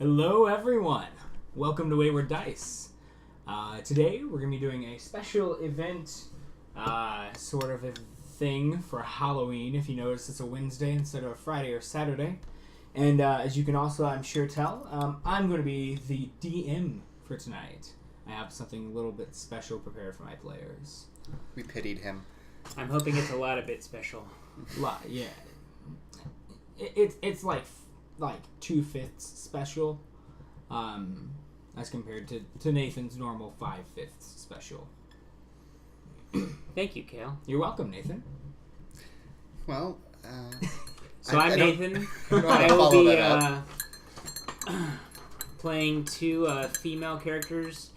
Hello, everyone. Welcome to Wayward Dice. Today, we're going to be doing a special event, sort of a thing for Halloween. If you notice, it's a Wednesday instead of a Friday or Saturday. And as you can also, I'm sure, tell, I'm going to be the DM for tonight. I have something a little bit special prepared for my players. We pitied him. I'm hoping it's a lot of bit special. Yeah. It's like 2/5 special, as compared to Nathan's normal 5/5 special. Thank you, Kale. You're welcome, Nathan. Well, So I'm Nathan. I don't I know will how to be follow that playing two female characters.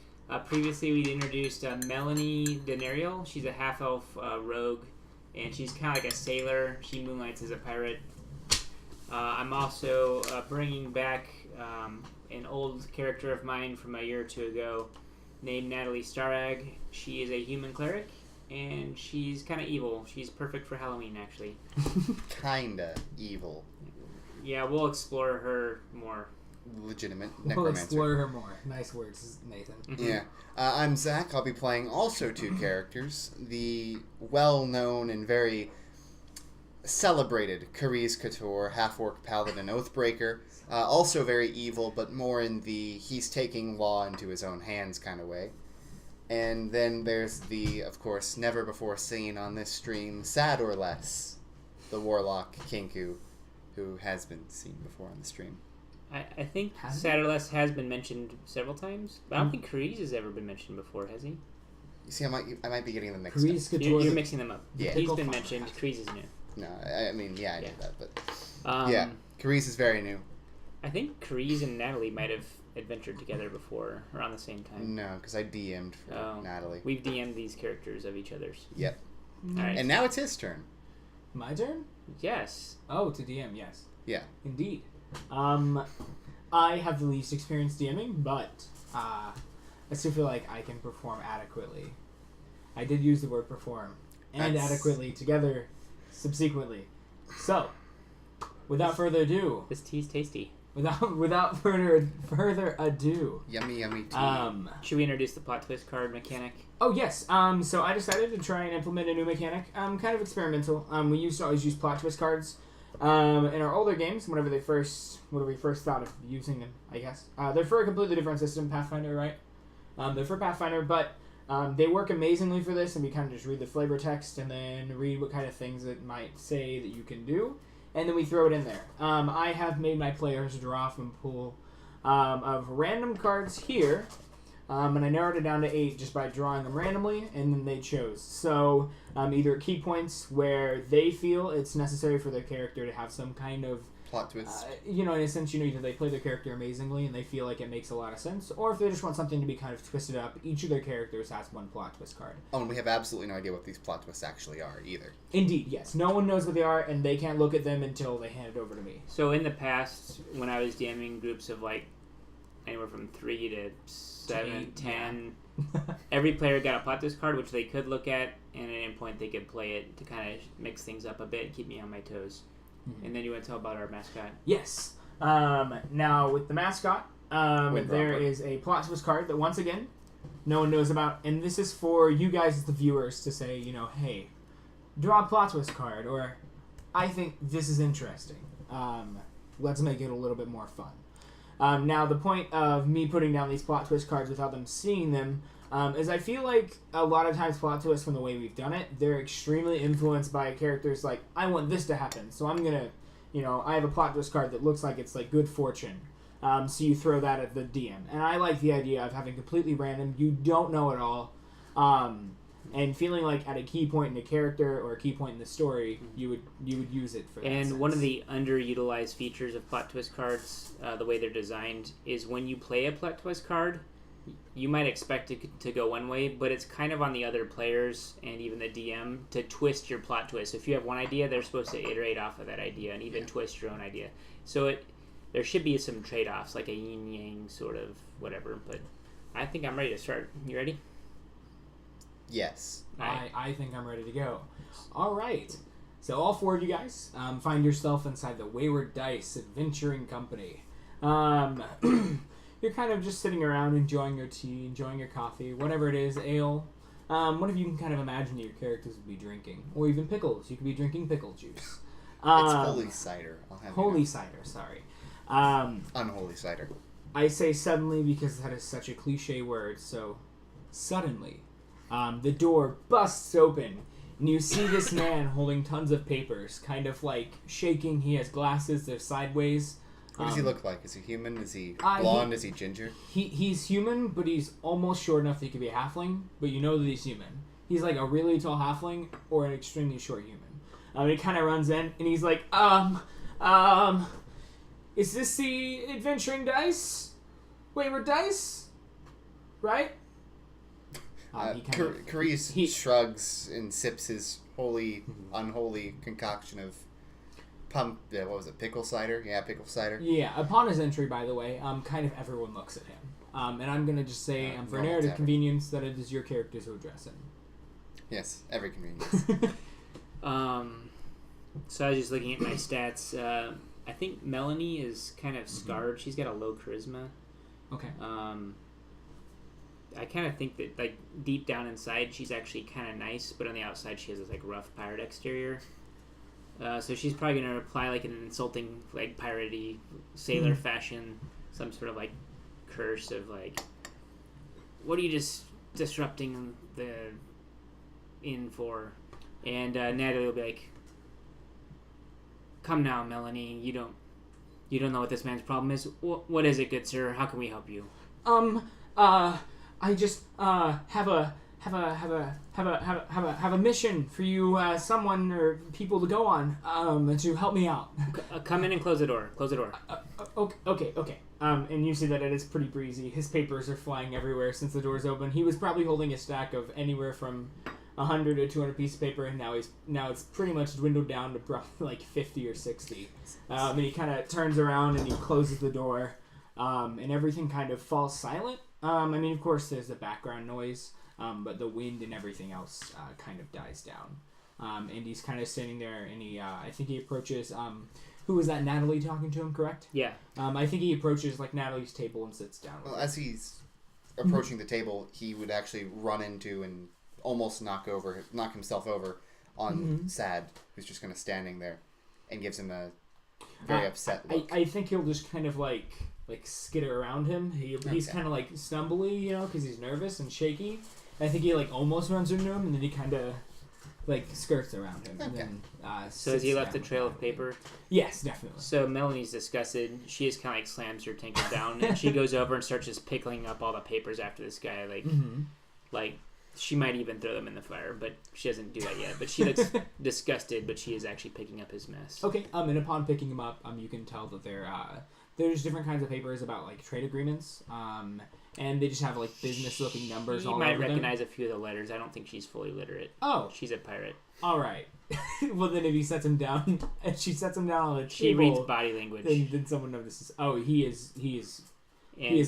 Previously, we'd introduced Melanie Denariel. She's a half-elf rogue, and she's kind of like a sailor. She moonlights as a pirate. I'm also bringing back an old character of mine from a year or two ago named Natalie Starag. She is a human cleric, and she's kind of evil. She's perfect for Halloween, actually. Kinda evil. Yeah, we'll explore her more. Legitimate We'll necromancer. explore her more. Nice words, Nathan. Mm-hmm. Yeah. I'm Zach. I'll be playing also two characters. The well-known and very celebrated Cariz Couture, half-orc paladin Oathbreaker. Also very evil, but more in the he's taking law into his own hands kind of way. And then there's the, of course, never before seen on this stream, Sad or Less, the warlock Kinku, who has been seen before on the stream. I think Has Satterless has been mentioned several times, but I don't think Cariz has ever been mentioned before, has he? You see, I might be getting them mixed Cariz up. Couture. You're mixing them up. Yeah. He's been Typical mentioned. podcast. Cariz is new. No, I mean, yeah, I knew Yeah. that, but yeah, Cariz is very new. I think Cariz and Natalie might have adventured together before, around the same time. No, because I DM'd for Natalie. We've DM'd these characters of each other's. Yep. All right. And now it's his turn. My turn? Yes. Oh, to DM, yes. Yeah. Indeed. I have the least experience DMing, but I still feel like I can perform adequately. I did use the word perform and That's- adequately together subsequently. So, without further ado, This tea's tasty. without further ado, Yummy, yummy tea. Should we introduce the plot twist card mechanic? Oh, yes. So I decided to try and implement a new mechanic. Kind of experimental. We used to always use plot twist cards in our older games, whenever we first thought of using them, I guess. They're for a completely different system, Pathfinder, right? They're for Pathfinder, but they work amazingly for this, and we kind of just read the flavor text and then read what kind of things it might say that you can do, and then we throw it in there. I have made my players draw from a pool of random cards here, and I narrowed it down to 8 just by drawing them randomly, and then they chose. So either at key points where they feel it's necessary for their character to have some kind of Plot twist. in a sense, either they play their character amazingly and they feel like it makes a lot of sense, or if they just want something to be kind of twisted up, each of their characters has one plot twist card. Oh, and we have absolutely no idea what these plot twists actually are either. Indeed, yes. No one knows what they are, and they can't look at them until they hand it over to me. So in the past, when I was DMing groups of like anywhere from 3 to 7, 8, 10, every player got a plot twist card, which they could look at, and at any point they could play it to kind of mix things up a bit and keep me on my toes. And then you want to tell about our mascot? Yes. Now, with the mascot, Wait, there Robert. is a plot twist card that, once again, no one knows about, and this is for you guys as the viewers to say, hey, draw a plot twist card, or I think this is interesting. Let's make it a little bit more fun. Now, the point of me putting down these plot twist cards without them seeing them is I feel like a lot of times plot twists, from the way we've done it, they're extremely influenced by characters like, I want this to happen, so I'm going to, I have a plot twist card that looks like it's like good fortune. So you throw that at the DM. And I like the idea of having completely random, you don't know it all, and feeling like at a key point in a character or a key point in the story, you would use it for that And sense. one of the underutilized features of plot twist cards, the way they're designed, is when you play a plot twist card, you might expect it to go one way, but it's kind of on the other players and even the DM to twist your plot twist. If you have one idea, they're supposed to iterate off of that idea and even twist your own idea. So there should be some trade-offs, like a yin-yang sort of whatever, but I think I'm ready to start. You ready? Yes. I think I'm ready to go. All right. So all 4 of you guys find yourself inside the Wayward Dice Adventuring Company. You're kind of just sitting around enjoying your tea, enjoying your coffee, whatever it is, ale. What if you can kind of imagine your characters would be drinking? Or even pickles. You could be drinking pickle juice. It's holy cider. I'll have Holy cider, sorry. Unholy cider. I say suddenly because that is such a cliche word, so suddenly. The door busts open, and you see this man holding tons of papers, kind of like shaking. He has glasses, they're sideways. What does he look like? Is he human? Is he blonde? Is he ginger? He's human, but he's almost short enough that he could be a halfling, but you know that he's human. He's like a really tall halfling or an extremely short human. He kind of runs in, and he's like, is this the adventuring dice? Wayward dice? Right? Carice shrugs and sips his unholy concoction of what was it, pickle cider? Yeah, pickle cider. Yeah, upon his entry, by the way, kind of everyone looks at him. And I'm going to just say, for narrative convenience, that it is your characters who address him. Yes, every convenience. So I was just looking at my stats. I think Melanie is kind of scarred. She's got a low charisma. Okay. I kind of think that, like, deep down inside, she's actually kind of nice, but on the outside, she has this, like, rough pirate exterior. So she's probably going to reply, like, in an insulting, like, piratey sailor fashion, some sort of, like, curse of, like, what are you just disrupting the inn for? And Natalie will be like, come now, Melanie, you don't know what this man's problem is. What is it, good sir? How can we help you? I just have a mission for you, someone or people to go on, to help me out. Come in and close the door. Close the door. Okay. And you see that it is pretty breezy. His papers are flying everywhere since the door's open. He was probably holding a stack of anywhere from 100 to 200 pieces of paper, and now it's pretty much dwindled down to probably like 50 or 60. And he kind of turns around and he closes the door, and everything kind of falls silent. I mean, of course, there's the background noise, but the wind and everything else kind of dies down. And he's kind of standing there, and I think he approaches. Who was that? Natalie talking to him, correct? Yeah. I think he approaches like Natalie's table and sits down. Well, as he's approaching the table, he would actually run into and almost knock himself over on Sad, who's just kind of standing there, and gives him a very upset look. I think he'll just kind of like skitter around him. He's kind of like stumbly, because he's nervous and shaky. I think he like almost runs into him, and then he kind of like skirts around him. Okay. And then, so has he left a trail of paper? Yes, definitely. So Melanie's disgusted. She just kind of like slams her tankard down, and she goes over and starts just pickling up all the papers after this guy. Like she might even throw them in the fire, but she doesn't do that yet. But she looks disgusted, but she is actually picking up his mess. Okay. And upon picking him up, you can tell that there's different kinds of papers about like trade agreements. And they just have like business-looking numbers all over them. You might recognize a few of the letters. I don't think she's fully literate. Oh. She's a pirate. All right. Well, then if he sets him down, and she sets him down on the table... She reads body language. Then someone notices. Oh, he is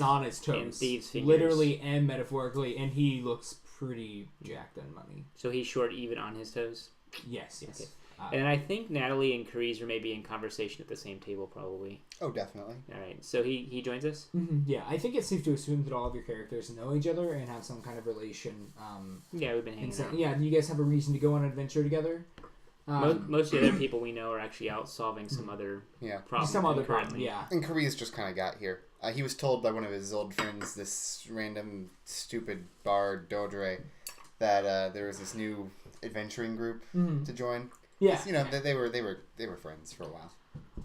on his toes. And thieves' fingers. Literally and metaphorically, and he looks pretty jacked on money. So he's short even on his toes? Yes. Okay. And I think Natalie and Carice are maybe in conversation at the same table, probably. Oh, definitely. All right. So he joins us? Mm-hmm. Yeah, I think it's safe to assume that all of your characters know each other and have some kind of relation. Yeah, we've been hanging out. Yeah, do you guys have a reason to go on an adventure together? Most of the other people we know are actually out solving some other problem. Some other problem, yeah. And Carice just kind of got here. He was told by one of his old friends, this random stupid bard, Dodre, that there was this new adventuring group to join. Yeah, they were friends for a while.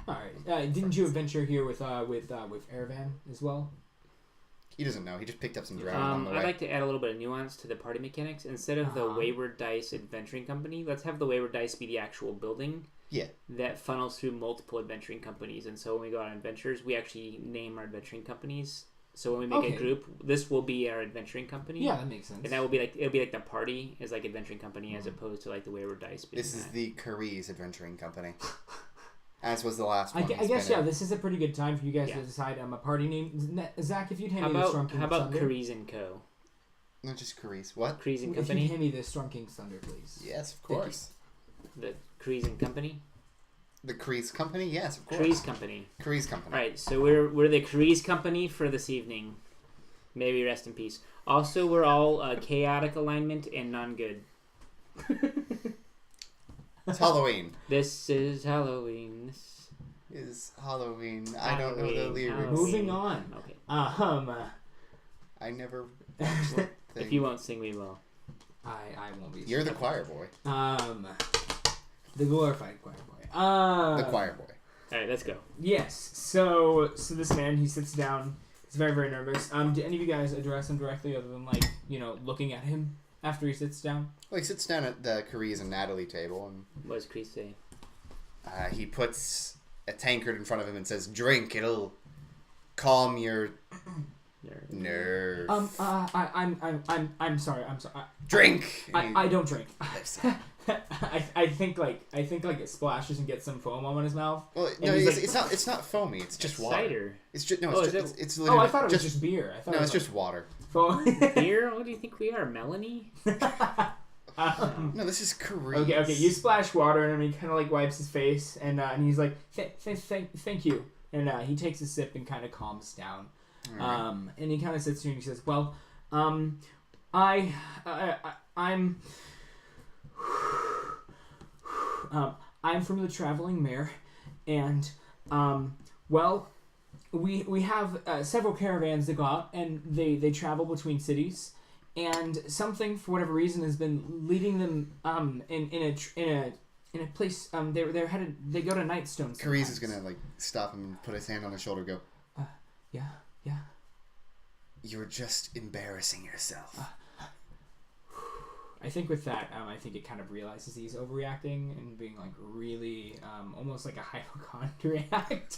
All right. Didn't you adventure here with Erevan as well? He doesn't know. He just picked up some ground on the way. I'd like to add a little bit of nuance to the party mechanics. Instead of the Wayward Dice Adventuring Company, let's have the Wayward Dice be the actual building. Yeah. That funnels through multiple adventuring companies, and so when we go on adventures, we actually name our adventuring companies. So when we make a group, this will be our adventuring company. Yeah, that makes sense. And that will be it'll be like the party is like adventuring company as opposed to like the Wayward Dice. This is the Carice Adventuring Company. As was the last one. I guess, this is a pretty good time for you guys to decide a party name. Zach, if you'd hand me the Strong King's Thunder. How about Carice & Co.? Not just Carice. What? Carice & Company? If you'd hand me the Strong King's Thunder, please. Yes, of course. The Carice & Company? The Kreese Company? Yes, of course. Kreese Company. Kreese Company. Right, so we're the Kreese Company for this evening. Maybe rest in peace. Also, we're all chaotic alignment and non-good. It's Halloween. This is Halloween. This Is Halloween. I don't know the lyrics. Halloween. Moving on. Okay. I never watched that thing. If you won't sing, we will. I won't be. You're the choir boy. The glorified choir boy. The choir boy. All right, let's go. Yes. So this man, he sits down. He's very, very nervous. Do any of you guys address him directly, other than looking at him after he sits down? Well, he sits down at the Cerise and Natalie table, and What does Kreese say? he puts a tankard in front of him and says, "Drink. It'll calm your nerves." I'm sorry. Drink. I don't drink. I think it splashes and gets some foam on his mouth. Well, no, it's not foamy. It's just water. Cider. It's just it's Oh, literally I thought it was just beer. it's just water. Foam. Beer? What do you think we are, Melanie? No, this is Cerise. Okay. You splash water on him. He kind of wipes his face, and he's like, "Thank you." And he takes a sip and kind of calms down. Right. And he kind of sits here and he says, "Well, I'm from the traveling mayor, and we have several caravans that go out and they travel between cities, and something for whatever reason has been leading them in a place they're headed. They go to Nightstone. Cerise is gonna stop him and put his hand on his shoulder and go, Yeah. "You're just embarrassing yourself." I think with that, I think it kind of realizes he's overreacting and being really almost like a hypochondriac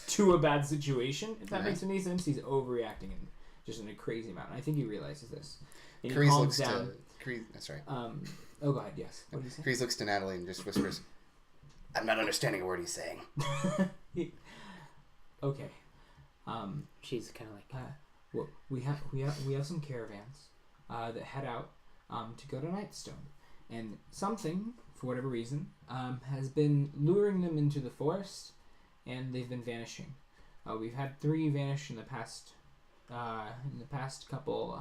to a bad situation. If that makes any sense, he's overreacting and just in a crazy amount. I think he realizes this. And he calms down. That's right. Oh, go ahead. Yes. What did he say? Cerise looks to Natalie and just whispers, "I'm not understanding a word he's saying." Okay. She's kind of like, well, we have some caravans that head out to go to Nightstone, and something for whatever reason has been luring them into the forest, and they've been vanishing. We've had 3 vanish in the past couple.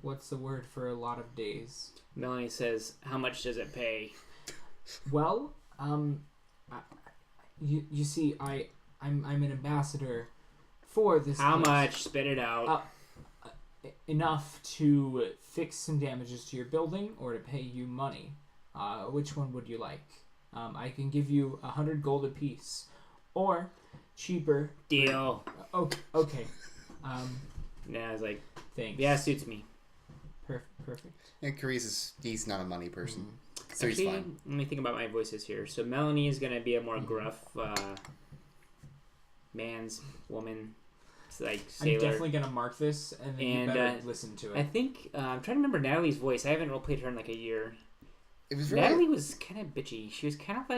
What's the word for a lot of days? Melanie says, "How much does it pay?" Well, you see, I'm an ambassador for this. How place. much? Spit it out. Enough to fix some damages to your building or to pay you money. Which one would you like? I can give you 100 gold apiece, or cheaper. Deal. Okay. Yeah, I was like, Thanks. yeah, suits me. Perfect. Yeah, Cerise he's not a money person, so Actually, he's fine. let me think about my voices here. So Melanie is gonna be a more gruff, woman. It's like sailor. I'm definitely gonna mark this, and then you better listen to it. I think I'm trying to remember Natalie's voice. I haven't roleplayed her in a year. It was really, Natalie was kind of bitchy. She was kind of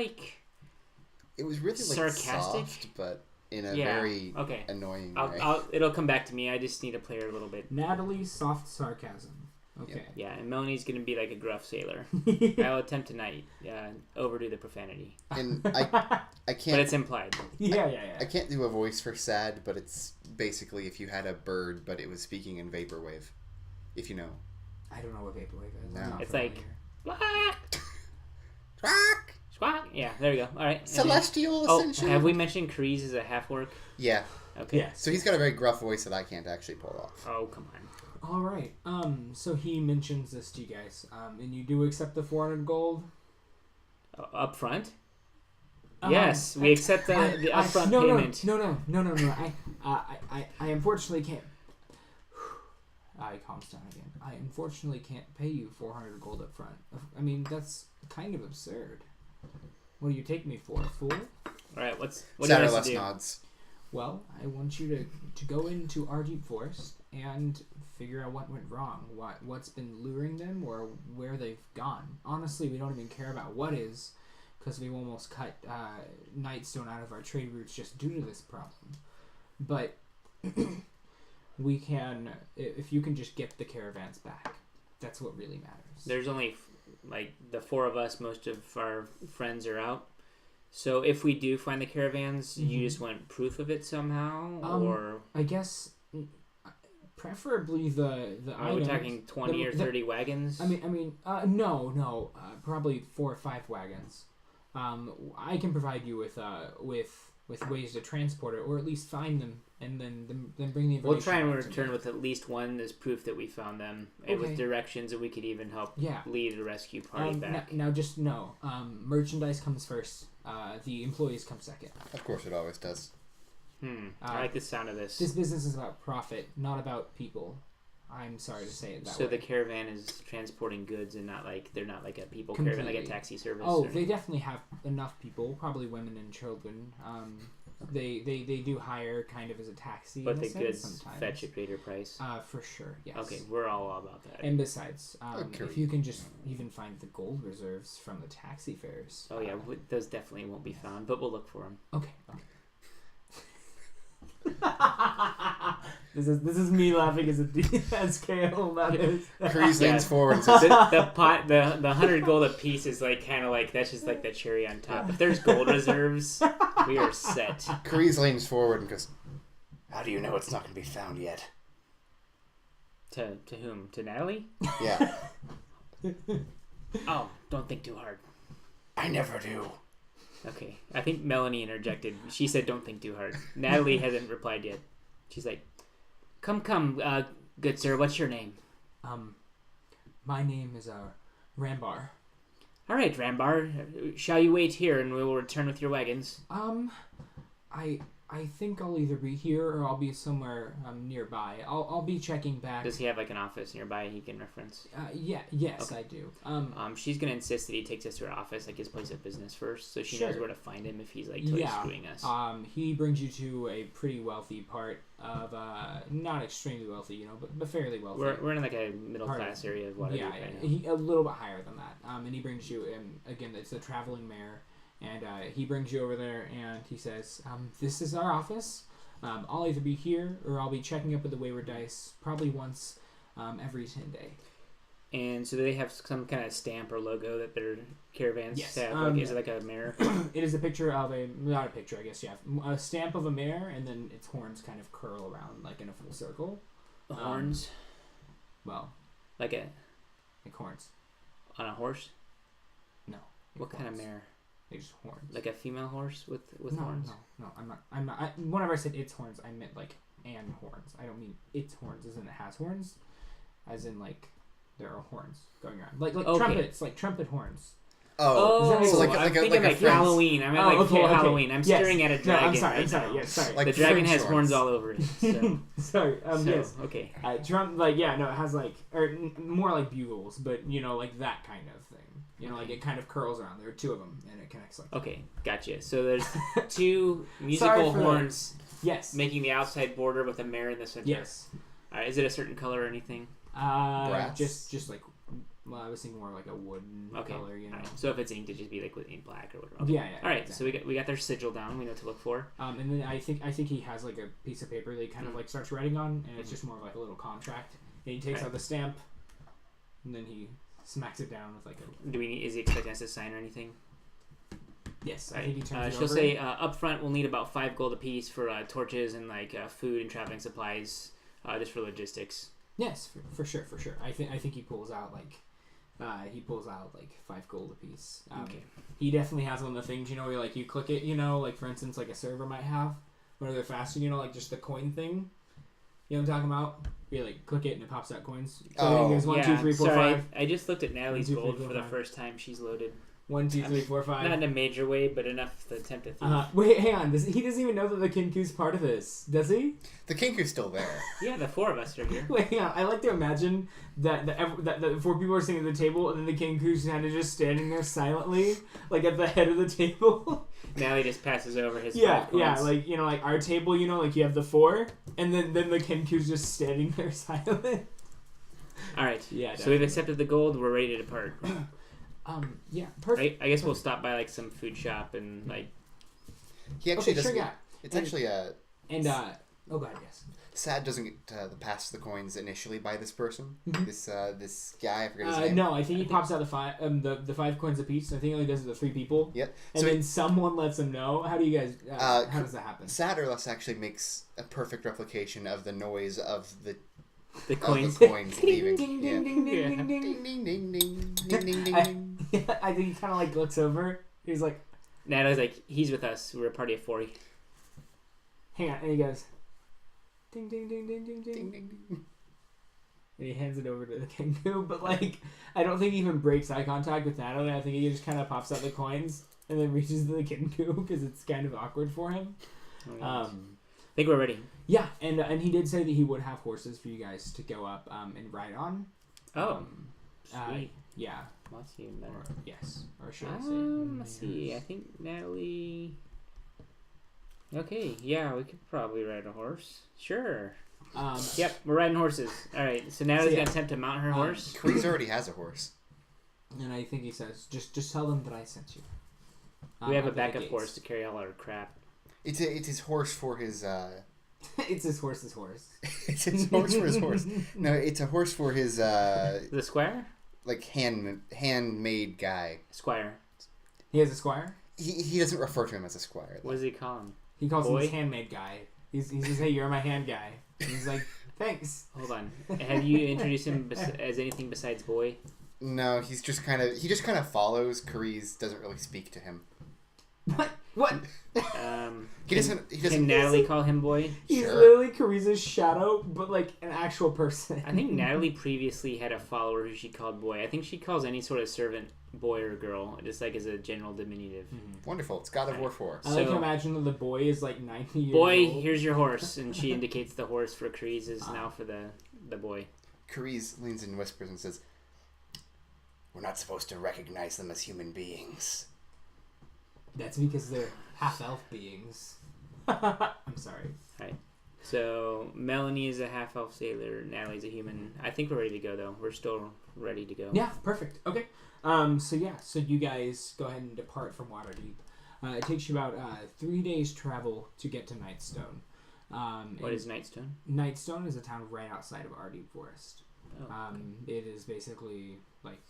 it was really sarcastic, soft, but in a very annoying way. It'll come back to me. I just need to play her a little bit. Natalie's soft sarcasm. Okay. Yeah, and Melanie's gonna be like a gruff sailor. I'll attempt tonight. Overdo the profanity. And I can't. But it's implied. Yeah. I can't do a voice for sad, but it's basically if you had a bird, but it was speaking in vaporwave. If you know. I don't know what vaporwave is. No. It's like squawk. Yeah, there we go. All right. Celestial ascension. Have we mentioned Kreese is a half orc? Yeah. Okay. Yes. So he's got a very gruff voice that I can't actually pull off. Oh, come on. All right. So he mentions this to you guys. And you do accept the 400 gold? Up front? Yes, we accept the upfront payment. No. I unfortunately can't. I calms down again. I unfortunately can't pay you 400 gold up front. I mean, that's kind of absurd. What do you take me for, a fool? All right, what do you want us to do? Nods. Well, I want you to go into our deep forest and figure out what went wrong, what's been luring them, or where they've gone. Honestly, we don't even care about what is, because we've almost cut Nightstone out of our trade routes just due to this problem. But we can, if you can just get the caravans back, that's what really matters. There's only like the four of us, most of our friends are out. So if we do find the caravans, you just want proof of it somehow, or I guess preferably the are we talking 20 or 30 wagons? No, probably 4 or 5 wagons. I can provide you with ways to transport it, or at least find them, and then bring the information. We'll try and back to return me. with at least one as proof that we found them, and with directions, and we could even help lead a rescue party back. Now just know, merchandise comes first. The employees come second. Of course, it always does. I like the sound of this. This business is about profit, not about people. I'm sorry to say it that way. So the caravan is transporting goods, and they're not like a people caravan, like a taxi service. Oh, they definitely have enough people, probably women and children. They do hire kind of as a taxi. But in the a sense, goods sometimes. fetch a greater price. For sure, yes. Okay, we're all about that. And besides, Okay. if you can just even find the gold reserves from the taxi fares. Oh yeah, those definitely won't be found, but we'll look for them. Okay. This is me laughing as as chaotic that is. Kreese leans forward and says, The 100 gold a piece is like kind of like that's just like the cherry on top. If there's gold reserves, we are set. Kreese leans forward and goes, "How do you know it's not going to be found yet?" To whom? To Natalie? Yeah. Oh, don't think too hard. I never do. Okay, I think Melanie interjected. She said, "Don't think too hard." Natalie hasn't replied yet. She's like, "Come, good sir. What's your name?" My name is Rambar. All right, Rambar. Shall you wait here, and we will return with your wagons? I think I'll either be here or I'll be somewhere nearby. I'll be checking back. Does he have like an office nearby he can reference? Yes, Okay. I do. She's gonna insist that he takes us to her office, like his place of business first, so she knows where to find him if he's like totally screwing us. He brings you to a pretty wealthy part of not extremely wealthy, but fairly wealthy. We're in like a middle class area of Waterloo. He a little bit higher than that. And he brings you again. It's the traveling mayor. And he brings you over there, and he says, "This is our office. I'll either be here or I'll be checking up with the Wayward Dice probably once every 10 days." And so do they have some kind of stamp or logo that their caravans have? Like, is it like a mare? It is a picture of not a picture, I guess. Yeah, a stamp of a mare, and then its horns kind of curl around like in a full circle. The horns? Well, like horns. On a horse? No. What kind of mare? They're just horns. Like a female horse with horns? No, I'm not. Whenever I said its horns, I meant like and horns. I don't mean its horns as in it has horns, as in like there are horns going around, like trumpets, like trumpet horns. So I'm thinking like Halloween. I meant like full Halloween. I'm staring at a dragon. I'm sorry. Right now. Yes, sorry. Like the dragon French has horns all over it. So. Sorry. Yes. Okay. It has like, or more like bugles, but like that kind of thing. Like it kind of curls around. There are 2 of them, and it connects like. Okay, gotcha. So there's 2 musical horns. Yes. Making the outside border with a mare in the center. Yes. All right. Is it a certain color or anything? Brass? Just like. Well, I was thinking more like a wooden color, Right. So if it's inked, it just be like with ink black or whatever. Yeah. All right. Exactly. So we got their sigil down. We know what to look for. And then I think he has like a piece of paper that he kind of like starts writing on, and it's just more of like a little contract. And he takes out the stamp, and then he smacks it down with like a. Is he expecting us to sign or anything? Yes. Right. I think he turns it she'll over. say up front we'll need about 5 gold apiece for torches and like food and traveling supplies, just for logistics. Yes, for sure. I think he pulls out like. 5 gold apiece. Okay. He definitely has one of the things, where like you click it, like for instance, like a server might have, where they're faster, like just the coin thing. You know what I'm talking about? You like click it and it pops out coins. So it goes 1, 2, 3, 4, 5. I just looked at Natalie's 1, 2, 3, gold 4, for the 5. first time she's loaded. 1, 2, 3, 4, 5. Not in a major way, but enough to tempt a thief. Wait, hang on. He doesn't even know that the Kinku's part of this, does he? The Kinku's still there. Yeah, the 4 of us are here. Wait, hang on. I like to imagine that the 4 people are sitting at the table, and then the Kinku's kind of just standing there silently, like at the head of the table. Natalie just passes over his 5 coins. Yeah, like our table, like you have the 4, and then the Kinku's just standing there silent. All right. Yeah. So we've accepted the gold. We're ready to depart. Yeah, perfect. I guess we'll stop by like some food shop and like. He actually okay, does. sure, yeah. It's actually a. And Oh god, yes. Sad doesn't get the pass the coins initially by this person. Mhm. This guy, I forget his name. No, I think he pops out the 5 coins apiece. I think he only does it to 3 people. Yep. And So then someone lets him know. How do you guys? How does that happen? Sadderless actually makes a perfect replication of the noise of the coins. leaving. Ding, Yeah. ding, ding, Yeah. ding, ding, Ding ding. ding ding ding ding ding ding. I think he kind of like looks over. He's like, Natalie's like, he's with us. We're a party of 40. hang on, and he goes, ding, ding, ding, ding, ding, ding. Ding ding ding. And he hands it over to the Kenku, but like, I don't think he even breaks eye contact with Natalie. I think he just kind of pops out the coins and then reaches to the Kenku because it's kind of awkward for him. I think we're ready. Yeah, and he did say that he would have horses for you guys to go up and ride on. Oh, sweet. Yeah. Let's see even better. Or, yes. Or should I say? Let's see. I think Natalie. Okay, yeah, we could probably ride a horse. Sure. Yep, we're riding horses. All right, so Natalie's gonna attempt to mount her horse. Kreese already has a horse. And I think he says, just tell them that I sent you. We have a at the backup gates. horse to carry all our crap. It's his horse for his. It's his horse's horse. It's his horse for his horse. No, it's a horse for his The squire? like handmade guy. Squire. He has a squire. He doesn't refer to him as a squire. What does he call him? He calls him Boy? his handmade guy. He says, hey, you're my hand guy. And he's like, thanks. Hold on. Have you introduced him as anything besides boy? No, he just kind of follows. Kreese doesn't really speak to him. What? He doesn't. Can Natalie call him boy? He's Sure. literally Cariza's shadow, but like an actual person. I think Natalie previously had a follower who she called boy. I think she calls any sort of servant boy or girl, just like as a general diminutive. Wonderful. It's God of War 4. I like to So- imagine that the boy is like 90 years Boy, old. here's your horse, and she indicates the horse for Kreese is now for the boy. Kreese leans in and whispers and says, "We're not supposed to recognize them as human beings." That's because they're half-elf beings. I'm sorry. Right. So Melanie is a half elf sailor. Natalie's a human. I think we're ready to go though. We're still ready to go. Yeah, perfect. Okay. So you guys go ahead and depart from Waterdeep. It takes you about 3 days travel to get to Nightstone. What is Nightstone? Nightstone is a town right outside of Ardeep Forest. Oh, It is basically like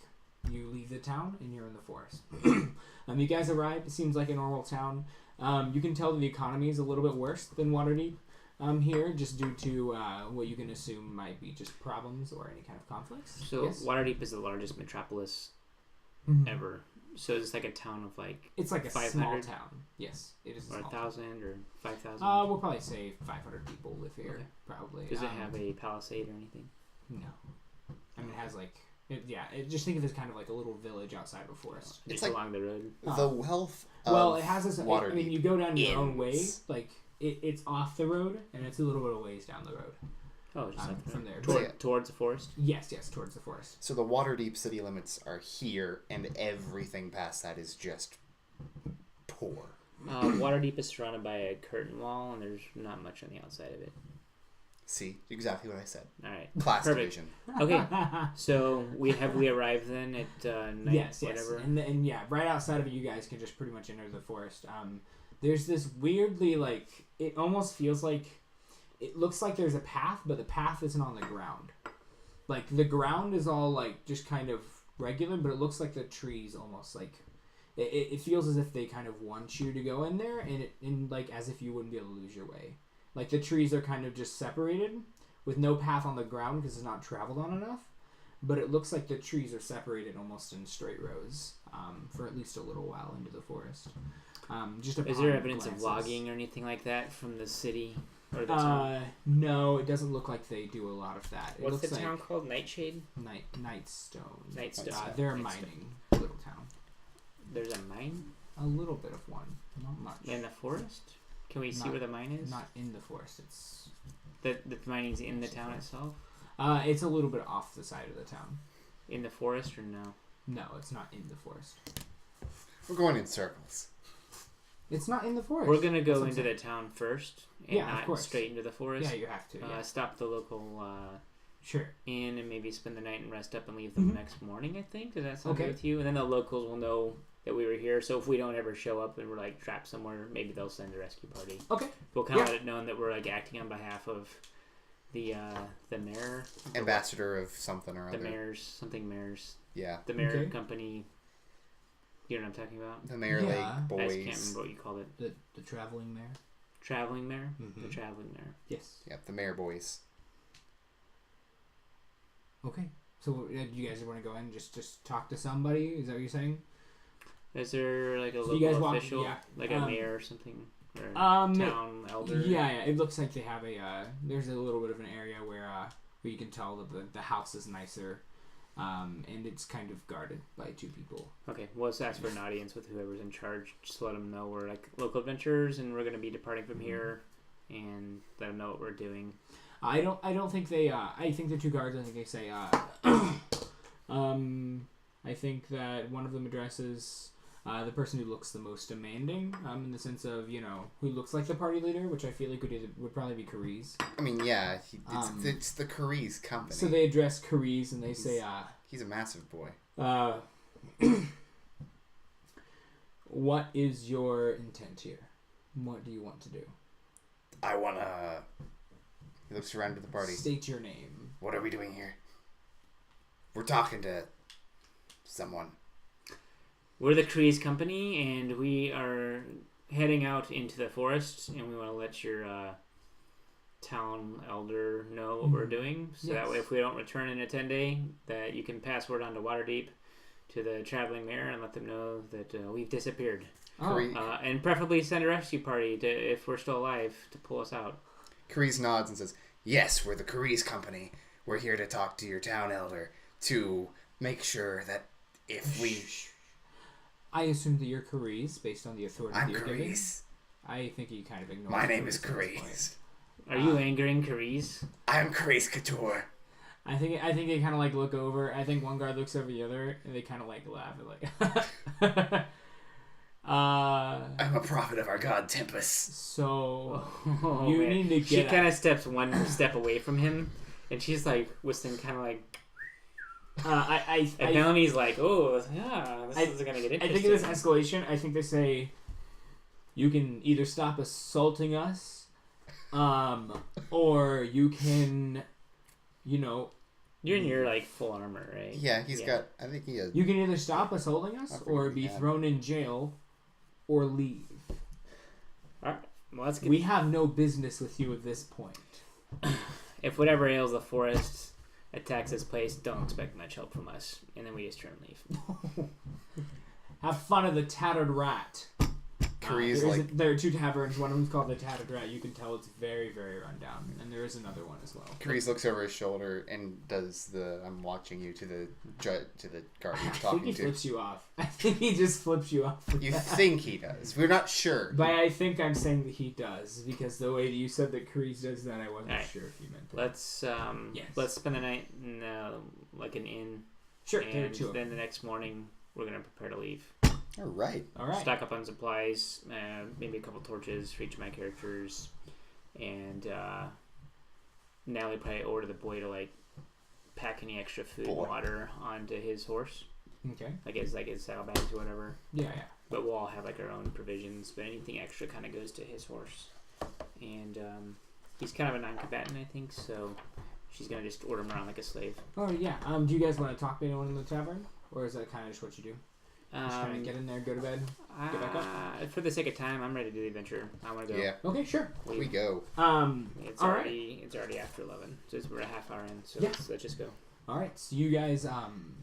you leave the town and you're in the forest. You guys arrive. It seems like a normal town. You can tell that the economy is a little bit worse than Waterdeep here, just due to what you can assume might be just problems or any kind of conflicts. So Yes? Waterdeep is the largest metropolis Mhm. ever. So it's like a town of like It's like a small 500? town. Yes, it is a or small town. 1,000 or 5,000. We'll probably say 500 people live here, Okay. probably. Does it have a palisade or anything? No. I mean, it has like... just think of it as kind of like a little village outside of a forest. It's Just like- along the road. The wealth of Well, it has this... Waterdeep. I mean, you go down your own way. ends. Like, it's off the road, and it's a little bit of ways down the road. Oh, just like From there. So, yeah. towards the forest. Yes, towards the forest. So the Waterdeep city limits are here, and everything past that is just poor. Waterdeep is surrounded by a curtain wall, and there's not much on the outside of it. See, exactly what I said. All right. Class Perfect. division. Okay. So we arrived then at night, Yes. whatever. And yeah, right outside of it, you guys can just pretty much enter the forest. There's this weirdly, like, it almost feels like, it looks like there's a path, but the path isn't on the ground. Like, the ground is all, like, just kind of regular, but it looks like the trees almost, like, it feels as if they kind of want you to go in there, and like, as if you wouldn't be able to lose your way. Like, the trees are kind of just separated, with no path on the ground because it's not traveled on enough. But it looks like the trees are separated almost in straight rows for at least a little while into the forest. Just Is there evidence of logging or anything like that from the city or the town? No, it doesn't look like they do a lot of that. It What's looks the town like called? Nightshade? Nightstone. Nightstone. They're a Nightstone. mining little town. There's a mine A little bit of one, not much. in the forest? Can we see Not- where the mine is? Not in the forest. It's The mining's in the town itself? it's a little bit off the side of the town. In the forest or no? No, it's not in the forest. We're going in circles. It's not in the forest. We're gonna That's go what I'm into saying. the town first and Yeah, of not course. straight into the forest. Yeah, you have to. Yeah. Stop the local Sure. inn and maybe spend the night and rest up and leave them Mhm. next morning, I think. Does that sound Okay. good with you? And then the locals will know that we were here. So if we don't ever show up and we're like trapped somewhere, maybe they'll send a rescue party. Okay. We'll kind of let it known that we're like acting on behalf of the mayor, ambassador of something or the other. mayors. Yeah. The mayor Okay. company. You know what I'm talking about? The Mayor Yeah. Lake I just can't Boys. remember what you called it. The traveling mayor. Traveling mayor. Mhm. The traveling mayor. Yes. Yep, the Mayor Boys. Okay. So you guys want to go in and just talk to somebody? Is that what you're saying? Is there like a So you guys local walk- official, yeah. like a mayor or something, or Um, town elder? Yeah, it looks like they have a. There's a little bit of an area where you can tell that the house is nicer, and it's kind of guarded by 2 people. Okay, well, let's ask for an audience with whoever's in charge. Just let them know we're like local adventurers and we're going to be departing from here, and let them know what we're doing. I don't think they. I think the 2 guards. I think they say. I think that one of them addresses the person who looks the most demanding. In the sense of who looks like the party leader, which I feel like would probably be Carice. I mean, yeah, it's the Carice company. So they address Carice and they say. He's a massive boy. What is your intent here? What do you want to do? I wanna... He looks around to the party. State your name. What are we doing here? We're talking to someone. We're the Kreese company, and we are heading out into the forest, and we want to let your town elder know what we're doing, so that way if we don't return in a 10-day, that you can pass word on to Waterdeep, to the traveling mayor, and let them know that we've disappeared. And preferably send a rescue party to, if we're still alive, to pull us out. Carice nods and says, "Yes, we're the Carice company. We're here to talk to your town elder to make sure that if we..." I assume that you're Carice based on the authority I'm you're giving. Carice. I think you kind of ignore. My name is Carice at this point. Carice. Are you angering Carice? I'm Carice Couture. I think they kind of like look over. I think one guard looks over the other, and they kind of like laugh at like. I'm a prophet of our god Tempest. So Oh, man. need to get. She kind of steps one step away from him, and she's like whistling, kind of like. And Melanie's like, "Oh, yeah, this is gonna get interesting." I think in this escalation, I think they say, you can either stop assaulting us, or you can, You're in your like full armor, right? Yeah, he's got. I think he has. you can either stop assaulting us, I forget or what be he had. thrown in jail, or leave. All right. Well, that's good. We have no business with you at this point. If whatever ails the forest attacks this place, don't expect much help from us, and then we just turn and leave. Have fun at the Tattered Rat. Carice there are 2 taverns. One of them's called the Tattered Rat. You can tell it's very, very run down. And there is another one as well. Carice looks over his shoulder and does the "I'm watching you" to the guard he's I think talking he to. flips you off. I think he just flips you off. with You that. think he does? We're not sure. But I think I'm saying that he does, because the way that you said that Carice does that, I wasn't Alright. sure if you meant that. Let's spend the night in like an inn, Sure, there are and 2 of them. then the next morning we're gonna prepare to leave. All right. All right. Stock up on supplies, maybe a couple torches for each of my characters, and Natalie probably order the boy to like pack any extra food and water onto his horse, Okay. like his saddlebags or whatever. Yeah. But we'll all have like our own provisions, but anything extra kind of goes to his horse. And he's kind of a non-combatant, I think, so she's gonna just order him around like a slave. Oh, yeah. Do you guys want to talk to anyone in the tavern? Or is that kind of just what you do? Just kind of get in there, go to bed, get back up? For the sake of time, I'm ready to do the adventure. I want to go. Yeah. Okay, sure. We go. It's all already after 11, so we're a half hour in. So Yeah. let's just go. All right. So you guys, I'm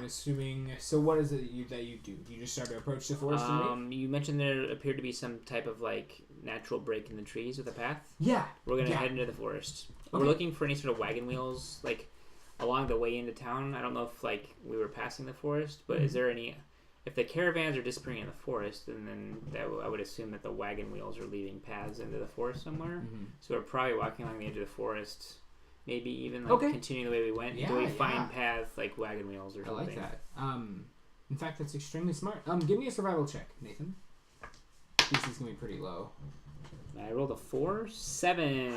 assuming. So what is it that you do? Do you just start to approach the forest and leave? You mentioned there appeared to be some type of like natural break in the trees with a path. Yeah. We're gonna head into the forest. Okay. We're looking for any sort of wagon wheels, like along the way into town. I don't know if like we were passing the forest, but is there any? If the caravans are disappearing in the forest, then I would assume that the wagon wheels are leaving paths into the forest somewhere. Mm-hmm. So we're probably walking along the edge of the forest, maybe even like continuing the way we went until we find paths like wagon wheels or something. I like that. In fact, that's extremely smart. Give me a survival check, Nathan. DC's gonna be pretty low. I rolled a 4, 7.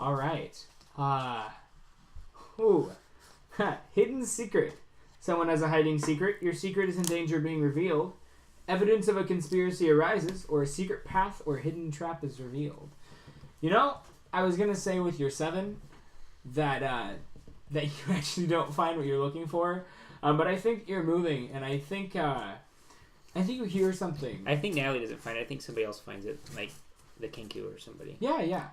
All right. Ooh. Hidden secret. Someone has a hiding secret. Your secret is in danger of being revealed. Evidence of a conspiracy arises, or a secret path or hidden trap is revealed. You know, I was gonna say with your 7 that that you actually don't find what you're looking for, but I think you're moving, and I think you hear something. I think Natalie doesn't find it. I think somebody else finds it, like the Kinku or somebody. Yeah.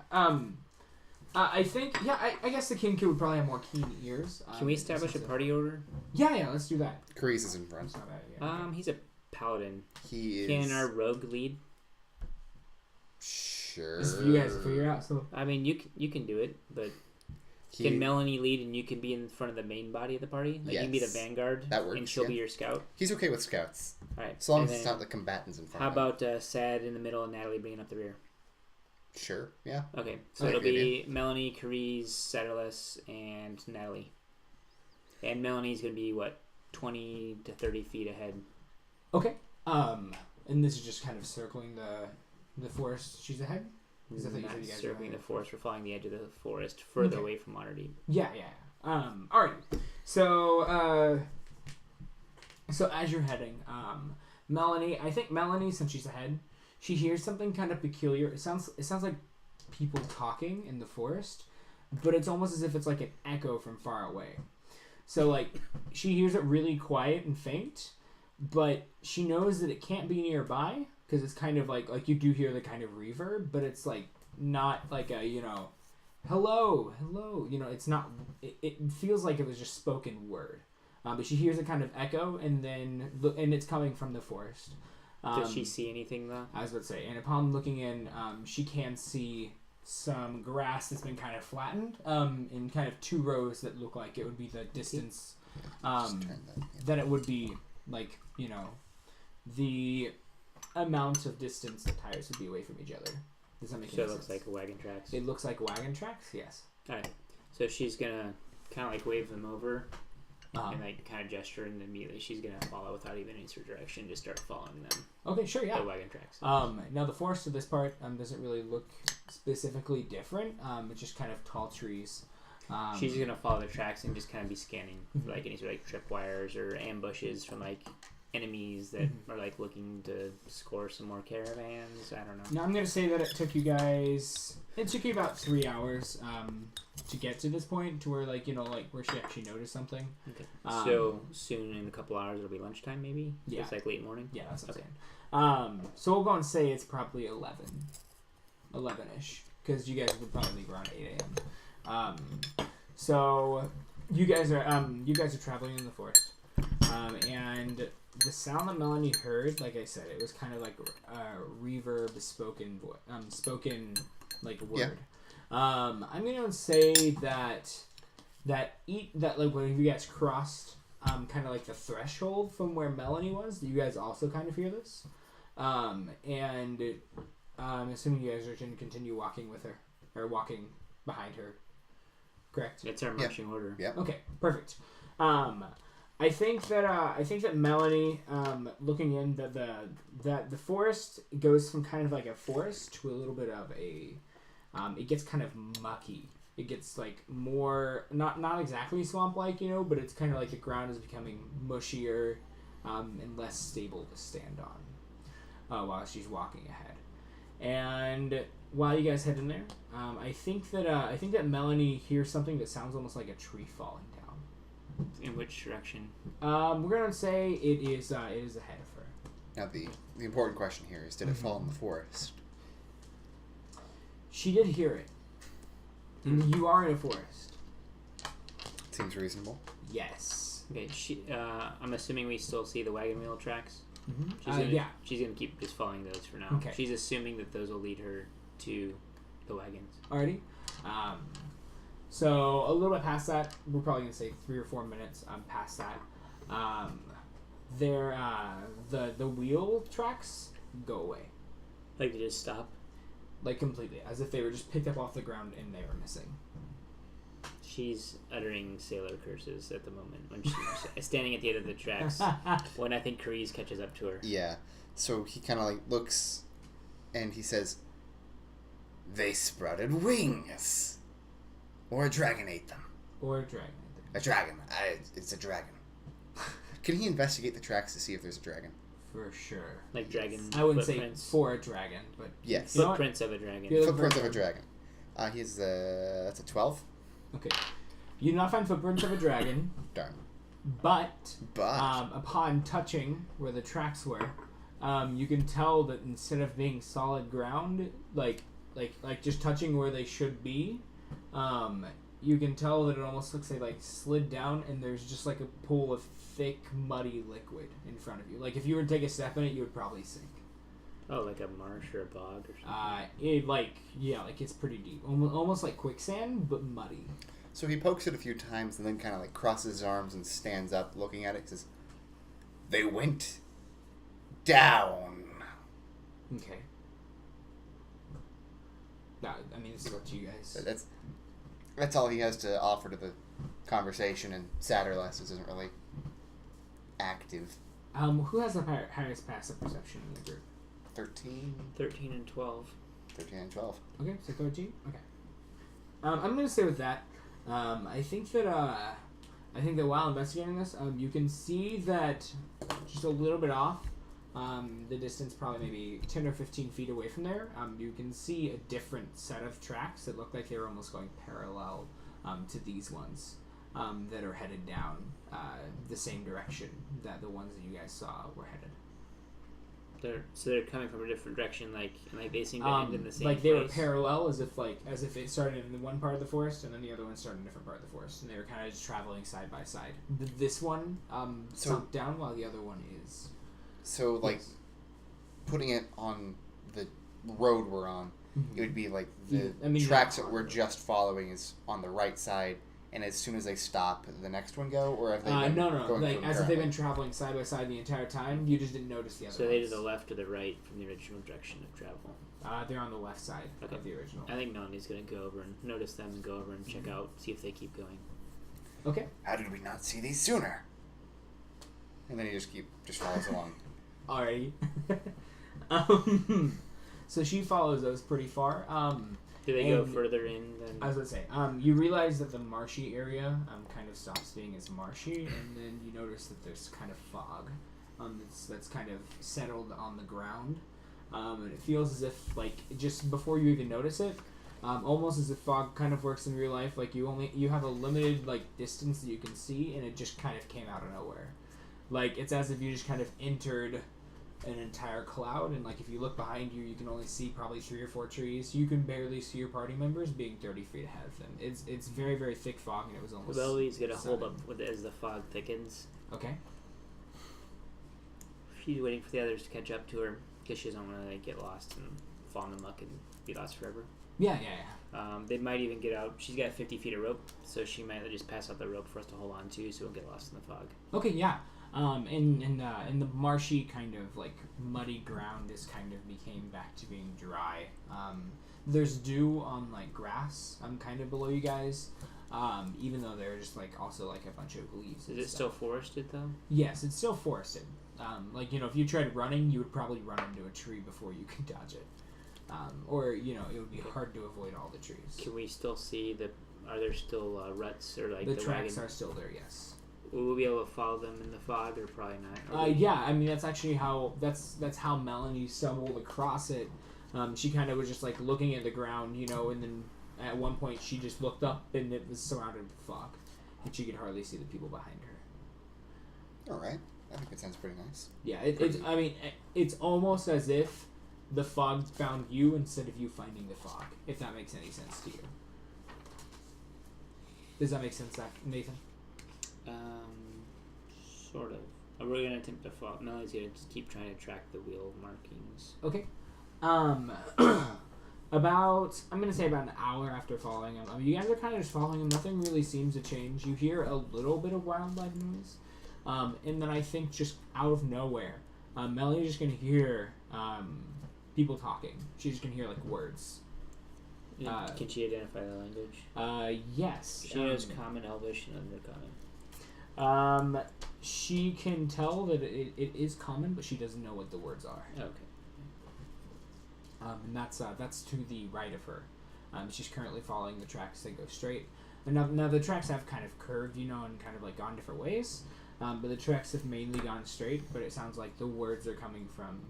I think, I guess the Kinku would probably have more keen ears. Can we establish a party order? Yeah, let's do that. Carice is in front. That's not bad, yeah. He's a paladin. He is. Can our rogue lead? Sure. This is for you guys to figure out. So I mean, you can do it, but can Melanie lead and you can be in front of the main body of the party? Like you can be the vanguard, that works, and she'll be your scout. He's okay with scouts. All right. As long as it's not the combatants in front how of him. about Sad in the middle and Natalie bringing up the rear? Sure, yeah. Okay, so it'll be Melanie, Carice, Satterless, and Natalie. And Melanie's going to be, 20 to 30 feet ahead. okay. And this is just kind of circling the forest. She's ahead. Is that Not you guys circling the forest. We're following the edge of the forest, further away from Waterdeep. Yeah. Alright. So as you're heading, Melanie, I think Melanie, since she's ahead, she hears something kind of peculiar. It sounds like people talking in the forest, but it's almost as if it's like an echo from far away. So like she hears it really quiet and faint, but she knows that it can't be nearby because it's kind of like you do hear the kind of reverb, but it's like not like a hello, it's not. It feels like it was just spoken word, but she hears a kind of echo, and it's coming from the forest. Does she see anything though? I was about to say, and upon looking in, she can see some grass that's been kind of flattened in kind of 2 rows that look like it would be the distance that it would be like the amount of distance the tires would be away from each other. Does that make So any it looks sense? like wagon tracks. It looks like wagon tracks. Yes. All right. So she's gonna kind of like wave them over. Uh-huh. And like kind of gesture, and immediately she's gonna follow without even any sort of direction. Just start following them. Okay, sure, yeah. The wagon tracks. Now the forest of this part doesn't really look specifically different. It's just kind of tall trees. She's gonna follow the tracks and just kind of be scanning for like any sort of like tripwires or ambushes from like enemies that are like looking to score some more caravans. I don't know. Now I'm gonna say that it took you about 3 hours to get to this point, to where where she actually noticed something. Okay. So soon, in a couple hours, it'll be lunchtime, maybe. Yeah. It's like late morning. Yeah, that's what I'm saying. So we'll go and say it's probably 11ish, because you guys would probably leave around 8 a.m. So you guys are traveling in the forest, and the sound that Melanie heard, like I said, it was kind of like reverb, spoken like word. Yeah. I'm gonna say that like when you guys crossed kind of like the threshold from where Melanie was, you guys also kind of hear this, and I'm assuming you guys are going to continue walking with her or walking behind her. Correct. It's our marching order. Yeah. Okay. Perfect. I think that Melanie, looking in that the forest goes from kind of like a forest to a little bit of a, it gets kind of mucky. It gets like more, not exactly swamp-like, but it's kind of like the ground is becoming mushier, and less stable to stand on, while she's walking ahead. And while you guys head in there, I think that Melanie hears something that sounds almost like a tree falling down. In which direction? We're gonna say it is ahead of her. Now the important question here is, did it fall in the forest? She did hear it. And you are in a forest. Seems reasonable. Yes. Okay. I'm assuming we still see the wagon wheel tracks. Mm-hmm. She's gonna keep just following those for now. Okay. She's assuming that those will lead her to the wagons. Alrighty. So a little bit past that, we're probably gonna say 3 or 4 minutes past that. The wheel tracks go away. Like they just stop. Like completely, as if they were just picked up off the ground and they were missing. She's uttering sailor curses at the moment when she's standing at the end of the tracks. When I think Carice catches up to her. Yeah. So he kind of like looks, and he says, "They sprouted wings, or a dragon ate them." Or a dragon. A dragon. It's a dragon. Can he investigate the tracks to see if there's a dragon? For sure. Like dragon I wouldn't footprints. say for a dragon, but Yes. you know what? Footprints of a dragon. Yeah. Footprints of a dragon. He's that's a 12. Okay. You do not find footprints of a dragon, Darn. but But upon touching where the tracks were, you can tell that instead of being solid ground, like just touching where they should be, you can tell that it almost looks like slid down, and there's just like a pool of thick, muddy liquid in front of you. Like if you were to take a step in it, you would probably sink. Oh, like a marsh or a bog or something. It's pretty deep, almost like quicksand, but muddy. so he pokes it a few times and then kind of like crosses his arms and stands up, looking at it. He says, "They went down." Okay. No, I mean, this is up to you guys. That's all he has to offer to the conversation, and Satterless isn't really active. Who has the highest passive perception in the group? 13, 13 and 12. 13 and 12. Okay, so 13. Okay. I'm gonna stay with that. I think that while investigating this, you can see that just a little bit off, the distance probably maybe 10 or 15 feet away from there, you can see a different set of tracks that look like they were almost going parallel to these ones that are headed down the same direction that the ones that you guys saw were headed. They're coming from a different direction, like they seem to end in the same like they were place. parallel, as if it started in one part of the forest and then the other one started in a different part of the forest, and they were kind of just traveling side by side. This one sunk down while the other one is. So, putting it on the road we're on, it would be like the tracks that we're just following is on the right side, and as soon as they stop, the next one go, or have they been no. going Like, as if they've concurrently? been traveling side by side the entire time, you just didn't notice the other So ones. they to the left or the right from the original direction of travel. They're on the left side of the original. I think Melani's going to go over and notice them and go over and check out, see if they keep going. Okay. How did we not see these sooner? And then he just follows along. Alrighty. So she follows those pretty far. Do they go further in than... I was going to say, you realize that the marshy area kind of stops being as marshy, and then you notice that there's kind of fog that's kind of settled on the ground. And it feels as if, just before you even notice it, almost as if fog kind of works in real life. Like, you have a limited, distance that you can see, and it just kind of came out of nowhere. Like, it's as if you just kind of entered an entire cloud, and if you look behind you, you can only see probably 3 or 4 trees. You can barely see your party members being 30 feet ahead of them. It's very, very thick fog, and it was almost... Bella's going to hold up with it as the fog thickens. Okay. She's waiting for the others to catch up to her, because she doesn't want to get lost and fall in the muck and be lost forever. Yeah. They might even get out. She's got 50 feet of rope, so she might just pass out the rope for us to hold on to, so we'll get lost in the fog. Okay, yeah. In the marshy kind of muddy ground, this kind of became back to being dry. There's dew on grass kind of below you guys, even though they're just also a bunch of leaves. Is it still forested though? Yes, it's still forested. If you tried running, you would probably run into a tree before you could dodge it, or it would be hard to avoid all the trees. Can we still see are there still ruts or the tracks wagon? are still there? Yes. Will we be able to follow them in the fog, or probably not? Yeah, I mean that's actually how how Melanie stumbled across it. She kind of was just looking at the ground, and then at one point she just looked up and it was surrounded with fog, and she could hardly see the people behind her. All right, I think it sounds pretty nice. Yeah, it's almost as if the fog found you instead of you finding the fog. If that makes any sense to you. Does that make sense, Nathan? Sort of. We're gonna attempt to follow. Melanie's gonna just keep trying to track the wheel markings. Okay. I'm gonna say about an hour after following him. You guys are kind of just following him. Nothing really seems to change. You hear a little bit of wildlife noise, and then I think just out of nowhere, Melanie's just gonna hear people talking. She's just gonna hear words. Can she identify the language? Yes. She knows Common, Elvish, and Undercommon. She can tell that it is common, but she doesn't know what the words are. Okay. And that's to the right of her. She's currently following the tracks that go straight. Now the tracks have kind of curved, and kind of like gone different ways. But the tracks have mainly gone straight. But it sounds like the words are coming from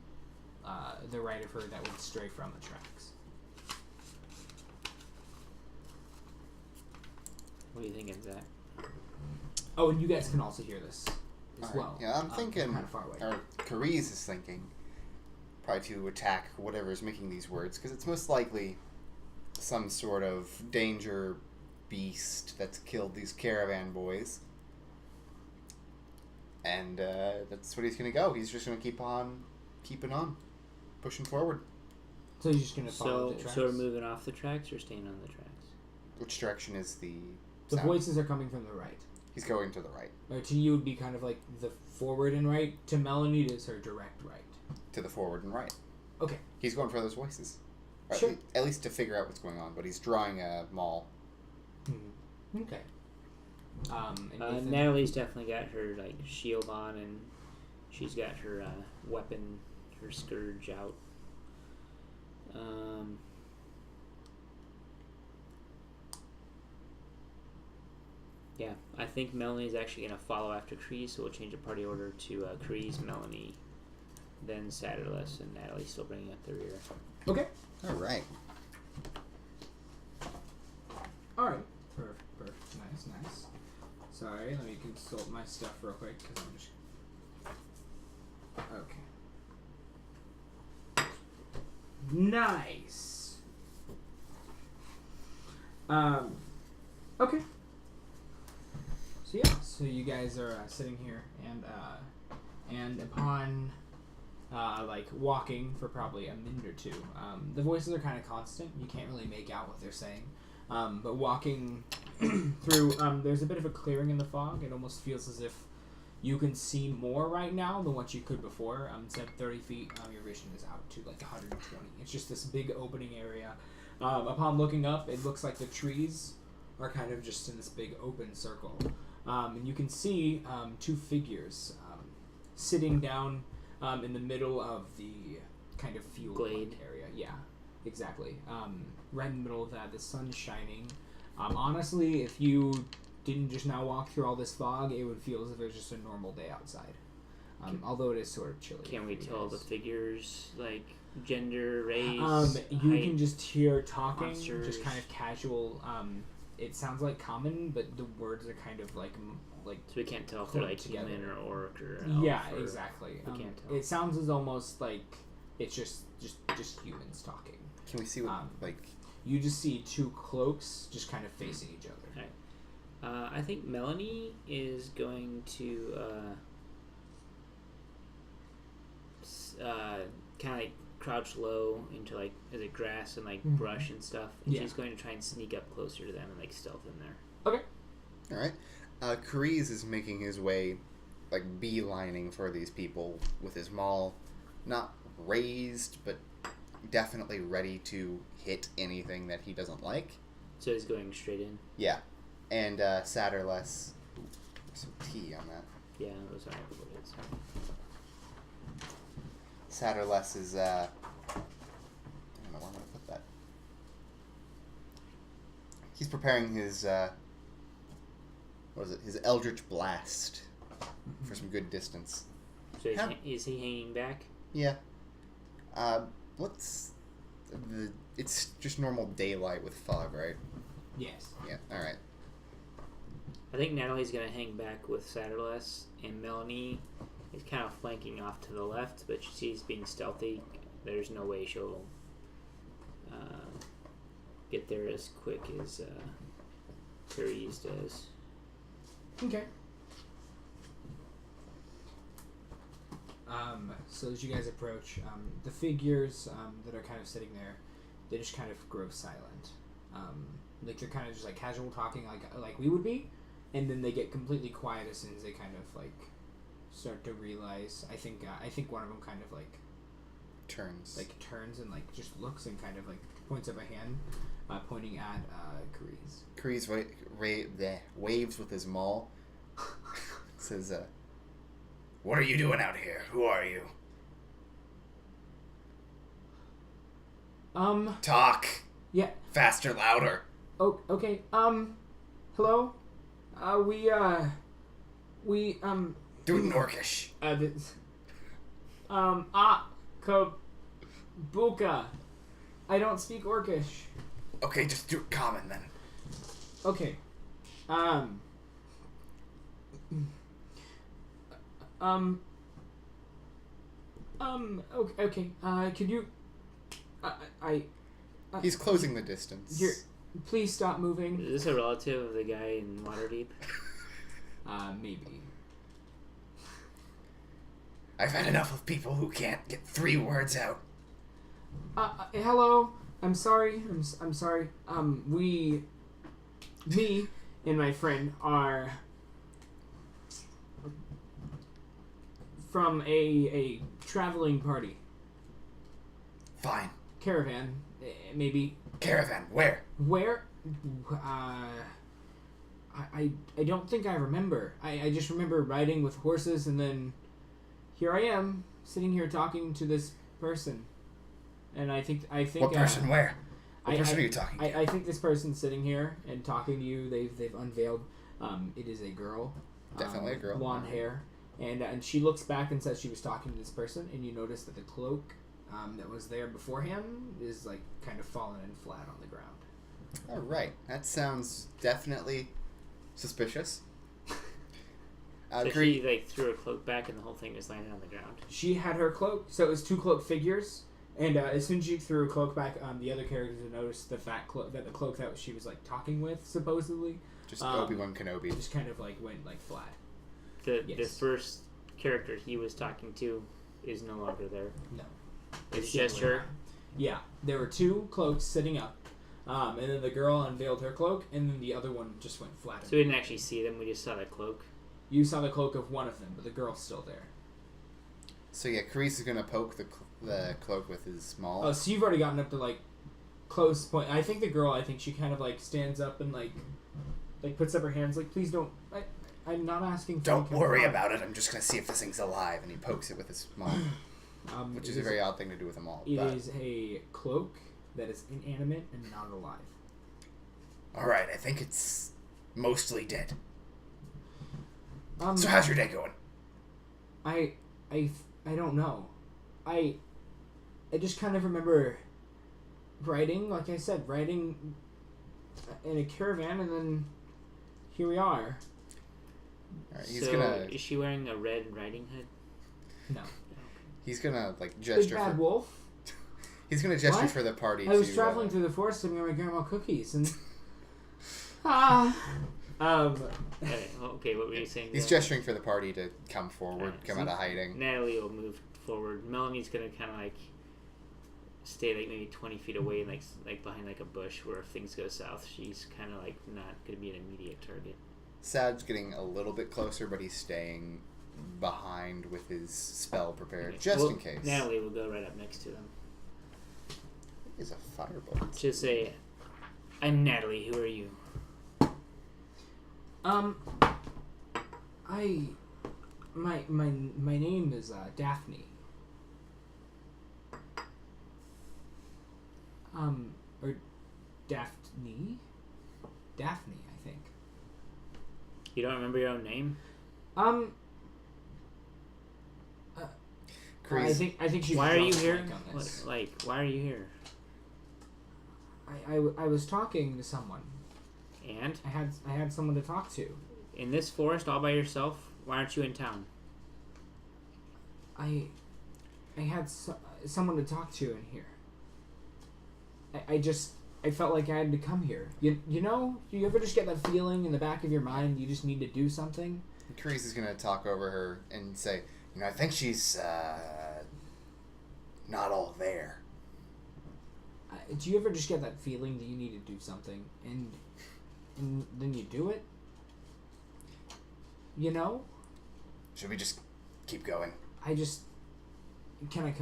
the right of her that would stray from the tracks. What do you think of that? Oh, and you guys can also hear this as All right. well. Yeah, I'm thinking, kind of far away. or Carice is thinking, probably to attack whatever is making these words, because it's most likely some sort of danger beast that's killed these caravan boys. And that's what he's going to go. He's just going to keep on keeping on, pushing forward. So you're just going to follow the tracks? So we're moving off the tracks or staying on the tracks? Which direction is the The sound? voices are coming from the right. He's going to the right. To you would be kind of like the forward and right. To Melanie, it is her direct right. To the forward and right. Okay. He's going for those voices. Or Sure. At least to figure out what's going on, but he's drawing a mall. Okay. And Nathan? Natalie's definitely got her like shield on, and she's got her weapon, her scourge out. Yeah, I think Melanie's actually going to follow after Kreese, so we'll change the party order to Kreese, Melanie, then Satterless, and Natalie still bringing up the rear. Okay. All right. Alright. Perfect. Nice. Sorry, let me consult my stuff real quick, because I'm just... Okay. Nice! Okay. So yeah, so you guys are sitting here, and upon like walking for probably a minute or two, the voices are kind of constant. You can't really make out what they're saying, but walking through, there's a bit of a clearing in the fog. It almost feels as if you can see more right now than what you could before. Instead of 30 feet, your vision is out to like 120. It's just this big opening area. Upon looking up, it looks like the trees are kind of just in this big open circle. And you can see two figures sitting down in the middle of the kind of field glade area. Yeah, exactly. Right in the middle of that, the sun's shining. Honestly, if you didn't just now walk through all this fog, it would feel as if it was just a normal day outside. Although it is sort of chilly. Can we tell the figures, like, gender, race, you height, can just hear talking, monsters? just kind of casual. It sounds like common, but the words are kind of like So we can't tell if they're like together. human or orc or elf. Yeah, or, exactly. we can't tell. It sounds as almost like it's just humans talking. Can we see what, You just see two cloaks just kind of facing each other. Right. I think Melanie is going to kind of like crouch low into like grass and like brush and stuff, and she's going to try and sneak up closer to them and like stealth in there. Okay. All right. Carice is making his way, like beelining for these people with his maul, not raised, but definitely ready to hit anything that he doesn't like. So he's going straight in. Yeah. And Satterless, some T on that. Yeah, those are what it is. Satterless is, I don't know where I'm going to put that. He's preparing his, his Eldritch Blast for some good distance. So is he hanging back? Yeah. It's just normal daylight with fog, right? Yes. Yeah, alright. I think Natalie's going to hang back with Satterless, and Melanie is kind of flanking off to the left, but she's being stealthy. There's no way she'll get there as quick as Carice does. Okay. So as you guys approach, the figures that are kind of sitting there, they just kind of grow silent. Like they're kind of just like casual talking, like we would be, and then they get completely quiet as soon as they kind of like start to realize. I think one of them kind of like turns and like just looks and kind of like points up a hand, pointing at Carice. Carice waves with his maul. Says, "What are you doing out here? Who are you?" Talk. Yeah. Faster, louder. Oh, okay. Hello? We Do it in Orcish. Kabuka. I don't speak Orcish. Okay, just do it common then. Okay. Okay. Could you? He's closing the distance. Here, please stop moving. Is this a relative of the guy in Waterdeep? Maybe. I've had enough of people who can't get 3 words out. Hello. I'm sorry. I'm sorry. Me and my friend are from a traveling party. Fine. Caravan, maybe. Caravan, where? Where? I don't think I remember. I just remember riding with horses, and then here I am sitting here talking to this person. And I think What person? Where? What person are you talking to? I think this person's sitting here and talking to you. They've unveiled. It is a girl. Definitely a girl. Blonde hair, and she looks back and says she was talking to this person. And you notice that the cloak that was there beforehand is like kind of fallen and flat on the ground. All right, that sounds definitely suspicious. So she like threw her cloak back and the whole thing just landed on the ground. She had her cloak, so it was 2 cloak figures. And as soon as she threw her cloak back, the other characters would notice the fact that the cloak that she was like talking with, supposedly, just Obi-Wan Kenobi, just kind of like went like flat. The first character he was talking to is no longer there. No, It's just her. Yeah, there were 2 cloaks sitting up, and then the girl unveiled her cloak, and then the other one just went flat. So we didn't actually see them. We just saw the cloak. You saw the cloak of one of them, but the girl's still there. So yeah, Carice is gonna poke the cloak with his maul. Oh, so you've already gotten up to like close point. I think the girl. I think she kind of like stands up and like puts up her hands. Like, please don't. I'm not asking. Don't worry about it. I'm just gonna see if this thing's alive. And he pokes it with his maul, which is a very odd thing to do with a maul. It is a cloak that is inanimate and not alive. All right, I think it's mostly dead. So so how's your day going? I don't know. I just kind of remember riding, like I said, riding in a caravan, and then here we are. All right, he's gonna. Is she wearing a red riding hood? No. He's gonna like gesture. Big bad for, wolf. He's gonna gesture What? for the party. I was traveling through the forest to make my grandma cookies, and Okay, what were you saying? He's gesturing for the party to come forward, come out of hiding. Natalie will move forward. Melanie's gonna kind of like stay like maybe 20 feet away, and like behind like a bush where if things go south, she's kind of like not gonna be an immediate target. Sad's getting a little bit closer, but he's staying behind with his spell prepared, Okay. just in case. Natalie will go right up next to them. He's a firebolt. Just say, "I'm Natalie. Who are you?" My name is Daphne. Or Daphne? Daphne, I think. You don't remember your own name? I Crazy. think she's. Why are you drunk here? on this. Why are you here? I was talking to someone. And I had someone to talk to. in this forest all by yourself? Why aren't you in town? I had someone to talk to in here. I felt like I had to come here. You know, do you ever just get that feeling in the back of your mind you just need to do something? Carice is gonna talk over her and say, I think she's not all there. Do you ever just get that feeling that you need to do something and then you do it? You know? Should we just keep going? Can I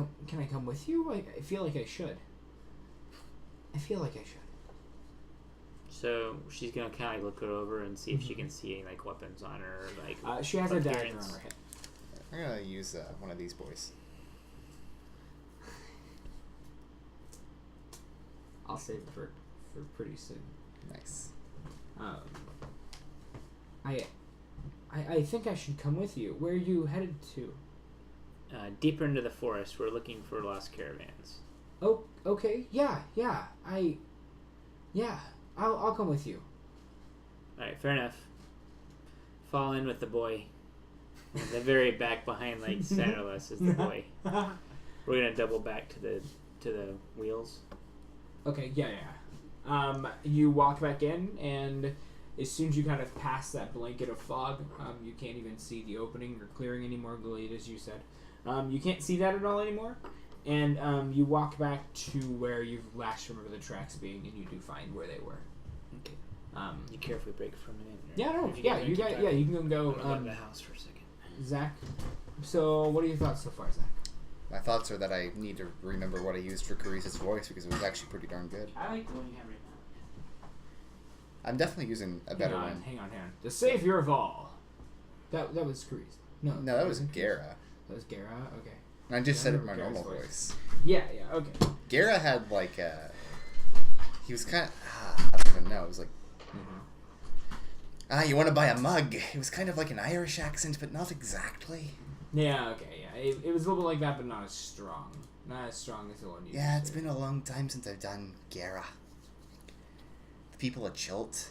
come with you? I feel like I should. So she's gonna kind of look her over and see if she can see any like weapons on her, or, like she has a dagger on appearance. her head. I'm gonna use one of these boys. I'll save it for pretty soon. Nice. I think I should come with you. Where are you headed to? Deeper into the forest, we're looking for lost caravans. Oh, okay. Yeah. I'll come with you. Alright, fair enough. Fall in with the boy. The very back behind, like, Satterless is the boy. We're gonna double back to the wheels. Okay, yeah. You walk back in, and as soon as you kind of pass that blanket of fog, you can't even see the opening or clearing anymore, Glade, as you said. You can't see that at all anymore, and you walk back to where you've last remember the tracks being, and you do find where they were. Okay. You care if we break for a minute? You can go. I'm gonna go to the house for a second. Zach, so what are your thoughts so far, Zach? My thoughts are that I need to remember what I used for Carice's voice because it was actually pretty darn good. I like the one you have right now. I'm definitely using a better one. Hang on. The savior of all. That was Carice. No, that was Gara. That was Gara. Okay. And I just said it in my Gara's normal voice. Yeah. Okay. Gara had like he was kind of I don't even know. It was like you want to buy a mug. It was kind of like an Irish accent, but not exactly. Yeah. Okay. Yeah. It was a little bit like that, but not as strong. Not as strong as the one you. Yeah, it's been a long time since I've done Gara. The people at Chilt.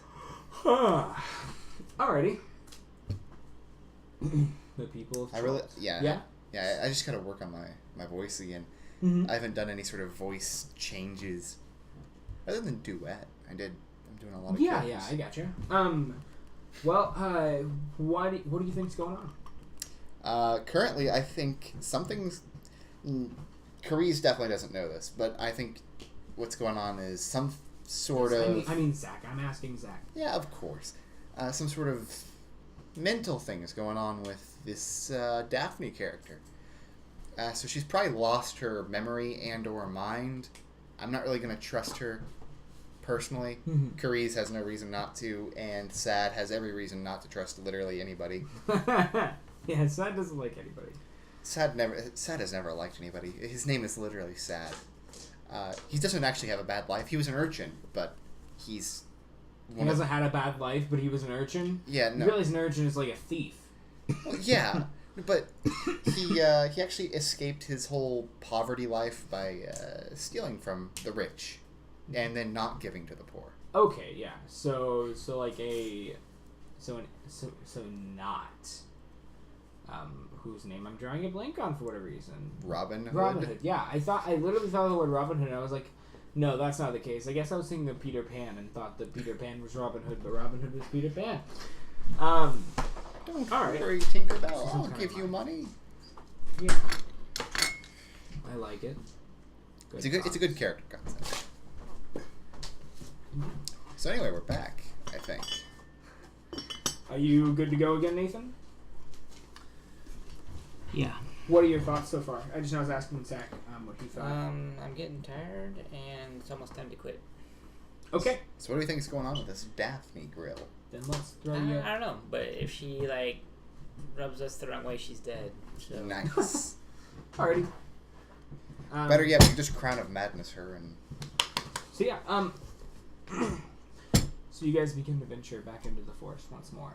Alrighty. The people of Chilt. Yeah. I just gotta work on my voice again. Mm-hmm. I haven't done any sort of voice changes other than duet. I'm doing a lot of characters. Yeah, I gotcha. Well, what do you think's going on? Currently, I think something's. Carice definitely doesn't know this, but I think what's going on is some sort of. I mean, Zach. I'm asking Zach. Yeah, of course. Some sort of mental thing is going on with this Daphne character. So she's probably lost her memory and/or mind. I'm not really going to trust her personally. Mm-hmm. Carice has no reason not to, and Sad has every reason not to trust literally anybody. Yeah, Sad doesn't like anybody. Sad has never liked anybody. His name is literally Sad. He doesn't actually have a bad life. He was an urchin, but he's... He hasn't had a bad life, but he was an urchin? Yeah, no. You realize an urchin is like a thief. Well, yeah, but he actually escaped his whole poverty life by stealing from the rich and then not giving to the poor. Okay, yeah. So not whose name I'm drawing a blank on for whatever reason. Robin Hood. Robin Hood. Yeah, I literally thought of the word Robin Hood, and I was like, no, that's not the case. I guess I was thinking of Peter Pan and thought that Peter Pan was Robin Hood, but Robin Hood was Peter Pan. Don't worry, Tinkerbell. I'll give you money. Yeah, I like it. It's a good character concept. So anyway, we're back, I think. Are you good to go again, Nathan? Yeah. What are your thoughts so far? I was asking Zach what he thought. I'm getting tired, and it's almost time to quit. Okay. So what do you think is going on with this Daphne grill? Then let's throw I you. don't know, but if she rubs us the wrong way, she's dead. So. Nice. Alrighty. Better yet, we can just Crown of Madness her and. So yeah. So you guys begin to venture back into the forest once more,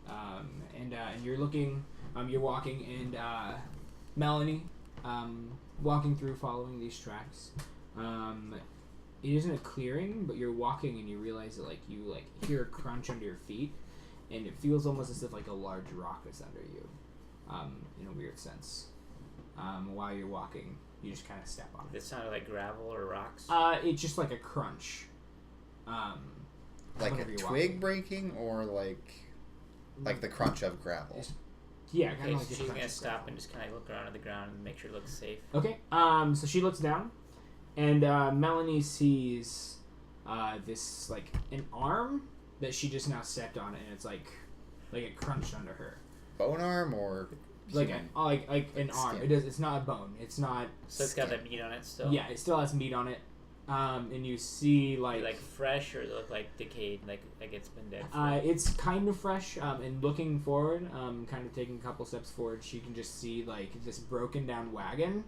and you're looking. You're walking, and Melanie, walking through, following these tracks. It isn't a clearing, but you're walking, and you realize that you hear a crunch under your feet, and it feels almost as if a large rock is under you, in a weird sense. While you're walking, you just kind of step on it. It sounded like gravel or rocks. It's just like a crunch. Like a twig breaking, or like the crunch of gravel. Yeah, kind Okay, of like so she's gonna stop and just kind of look around at the ground and make sure it looks safe. Okay. So she looks down, and Melanie sees this an arm that she just now stepped on, and it's like it crunched under her. Bone arm or like human? an arm. Skin. It's not a bone. It's not. So it's got that meat on it still. Yeah, it still has meat on it. And you see like fresh, or look like decayed, like it's been dead. It's kind of fresh. And looking forward, kind of taking a couple steps forward, she can just see this broken down wagon,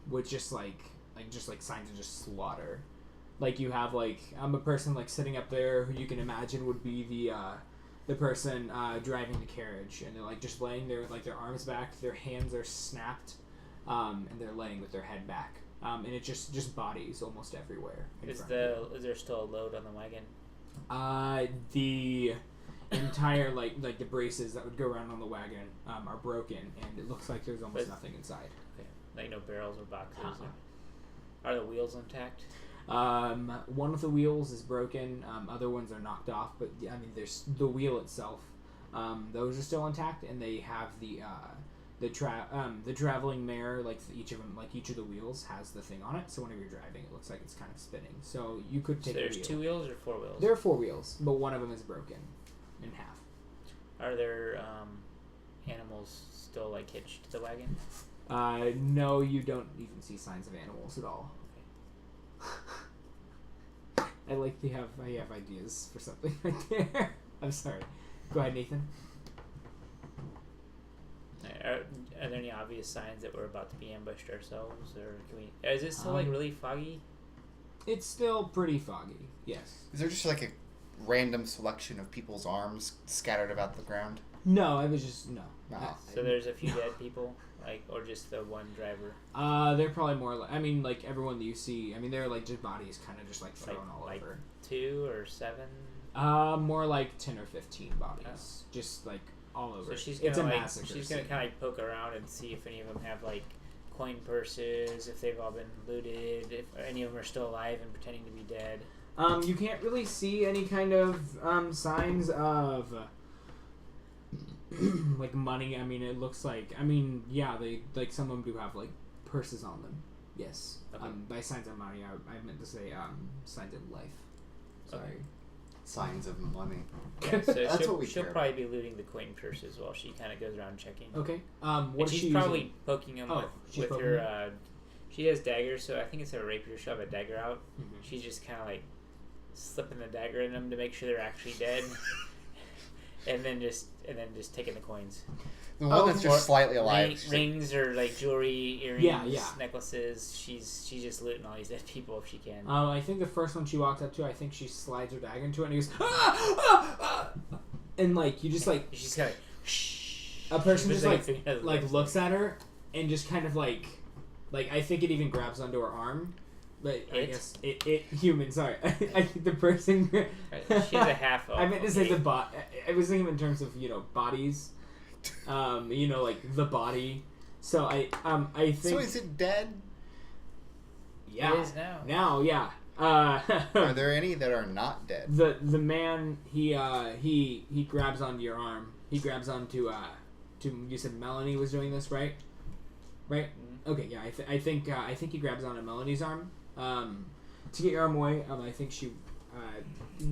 with just signs of just slaughter. You have a person sitting up there who you can imagine would be the person driving the carriage, and they're like just laying their arms back, their hands are snapped, and they're laying with their head back, and it just bodies almost everywhere. Is there still a load on the wagon? The entire like the braces that would go around on the wagon are broken, and it looks like there's almost nothing inside. Okay. Like no barrels or boxes. Are the wheels intact? One of the wheels is broken. Other ones are knocked off, but I mean, there's the wheel itself. Those are still intact, and they have the traveling mare. Like each of them, like each of the wheels has the thing on it. So whenever you're driving, it looks like it's kind of spinning. So you could take. So there's a wheel. 2 wheels or 4 wheels? There are 4 wheels, but one of them is broken in half. Are there animals still like hitched to the wagon? No, you don't even see signs of animals at all. I have ideas for something right there. I'm sorry. Go ahead, Nathan. Are there any obvious signs that we're about to be ambushed ourselves, or can we? Is it still like really foggy? It's still pretty foggy. Yes. Is there just like a random selection of people's arms scattered about the ground? No, it was just no. So there's a few dead people, like, or just the one driver. They're probably more. Like everyone that you see. I mean, they're like just bodies, kind of just like thrown all over. 2 or 7. More like 10 or 15 bodies, just like all over. So she's it's a gonna massacre. She's gonna kind of poke around and see if any of them have like coin purses, if they've all been looted, if any of them are still alive and pretending to be dead. You can't really see any kind of signs of like money. I mean, it looks like. I mean, yeah, they like some of them do have like purses on them. Yes. Okay. By signs of money, I meant to say signs of life. Sorry. Okay. Signs of money. Yeah, so That's what we she'll care probably be looting the coin purses while she kind of goes around checking. Okay. And What is she's she probably using? poking them she's with poking her. them? She has daggers, so I think instead of a rapier, she'll have a dagger out. Mhm. She's just kind of like slipping the dagger in them to make sure they're actually dead, and then just taking the coins. The one that's just slightly alive. Rings or like jewelry, earrings, Yeah. necklaces. She's just looting all these dead people if she can. I think the first one she walked up to, I think she slides her dagger into it and he goes, "Ah! Ah! Ah!" And like you just like She's kind of shh. a person just like like looks at her and just kind of like I think it even grabs onto her arm. But I guess it human. Sorry, I think the person. She has a half elf. I meant to say the bot. I was thinking in terms of bodies. Like the body. So I think. So is it dead? Yeah. It is now. Now, yeah. Are there any that are not dead? The man he grabs onto your arm. He grabs onto you said Melanie was doing this, right? Right. Mm-hmm. Okay. Yeah. I think he grabs onto Melanie's arm. To get your arm away. I think she.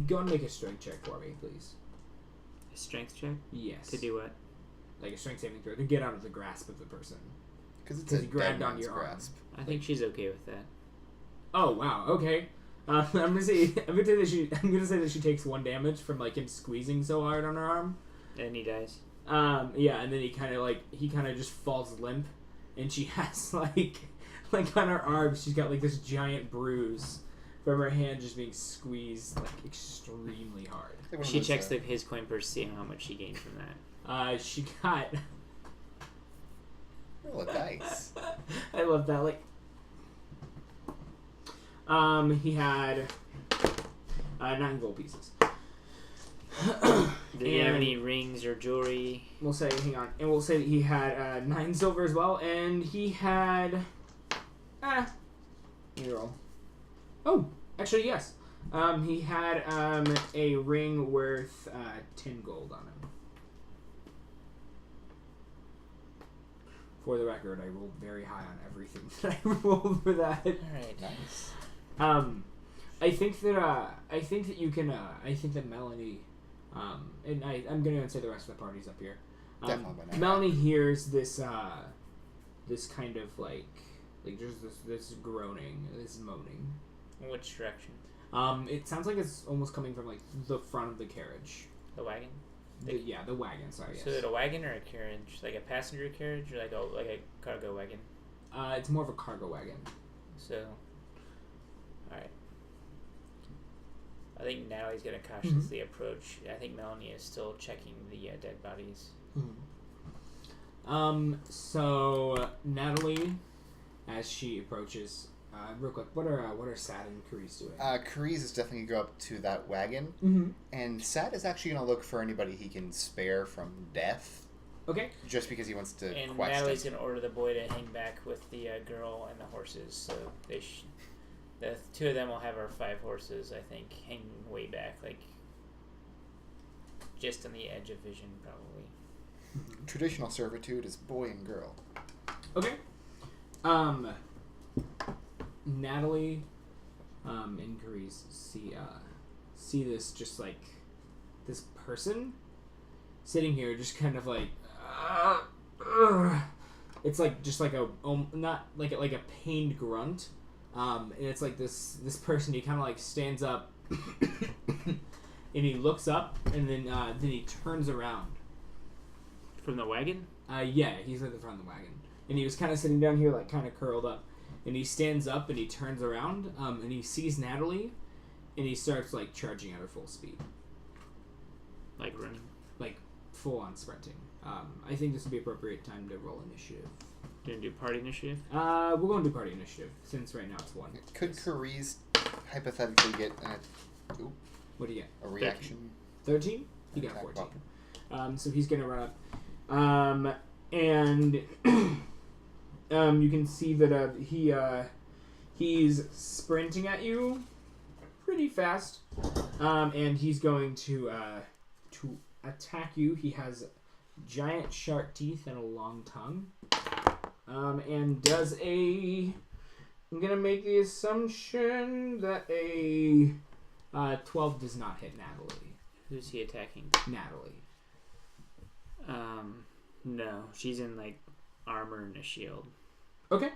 Go and make a strength check for me, please. A strength check. Yes. To do what? Like a strength saving throw to get out of the grasp of the person. Because it's a he grabbed dead onto man's your arm. grasp. I think she's okay with that. Oh wow. Okay. I'm gonna say that she takes 1 damage from like him squeezing so hard on her arm. And he dies. Yeah, and then he kind of just falls limp, and she has like on her arm she's got like this giant bruise from her hand just being squeezed like extremely hard. Like one of She those, checks his coin purse, seeing how much she gained from that. She got. roll a dice. I love that. Like, he had 9 gold pieces. Did he have any rings or jewelry? We'll say, hang on, and we'll say that he had 9 silver as well, and he had. Let me roll. Oh, actually, yes. He had a ring worth 10 gold on him. For the record, I rolled very high on everything that I rolled for that. Alright. Nice. I think that you can. I think that Melanie, and I'm gonna say the rest of the party's up here. Definitely by now. Melanie hears this this kind of like just this groaning, this moaning. Which direction? It sounds like it's almost coming from like the front of the carriage. The wagon? The wagon. Sorry. So is it a wagon or a carriage? Like a passenger carriage or like a cargo wagon? It's more of a cargo wagon. So, alright. I think Natalie's going to cautiously approach. I think Melanie is still checking the dead bodies. So Natalie, as she approaches, real quick, what are Sad and Carice doing? Carice is definitely going to go up to that wagon, and Sad is actually going to look for anybody he can spare from death. Okay. Just because he wants to and question. Natalie's going to order the boy to hang back with the girl and the horses. So the two of them will have our 5 horses, I think, hanging way back, like just on the edge of vision, probably. Traditional servitude is boy and girl. Okay. Natalie, and Carice see this just like this person sitting here, just kind of like. It's like just like a not like a pained grunt, and it's like this person. He kind of like stands up, and he looks up, and then he turns around. From the wagon? Yeah, he's at the front of the wagon, and he was kind of sitting down here, like kind of curled up, and he stands up and he turns around, and he sees Natalie, and he starts like charging at her full speed, like running, like full on sprinting. I think this would be appropriate time to roll initiative. Gonna do party initiative? We're going to do party initiative since right now it's 1. Could Carice hypothetically get What do you get? a reaction? 13? You got Attack 14. weapon. So he's gonna run up, and you can see that he's sprinting at you pretty fast, and he's going to attack you. He has giant sharp teeth and a long tongue, and does a. I'm gonna make the assumption that a 12 does not hit Natalie. Who's he attacking? Natalie. No, she's in like armor and a shield. Okay,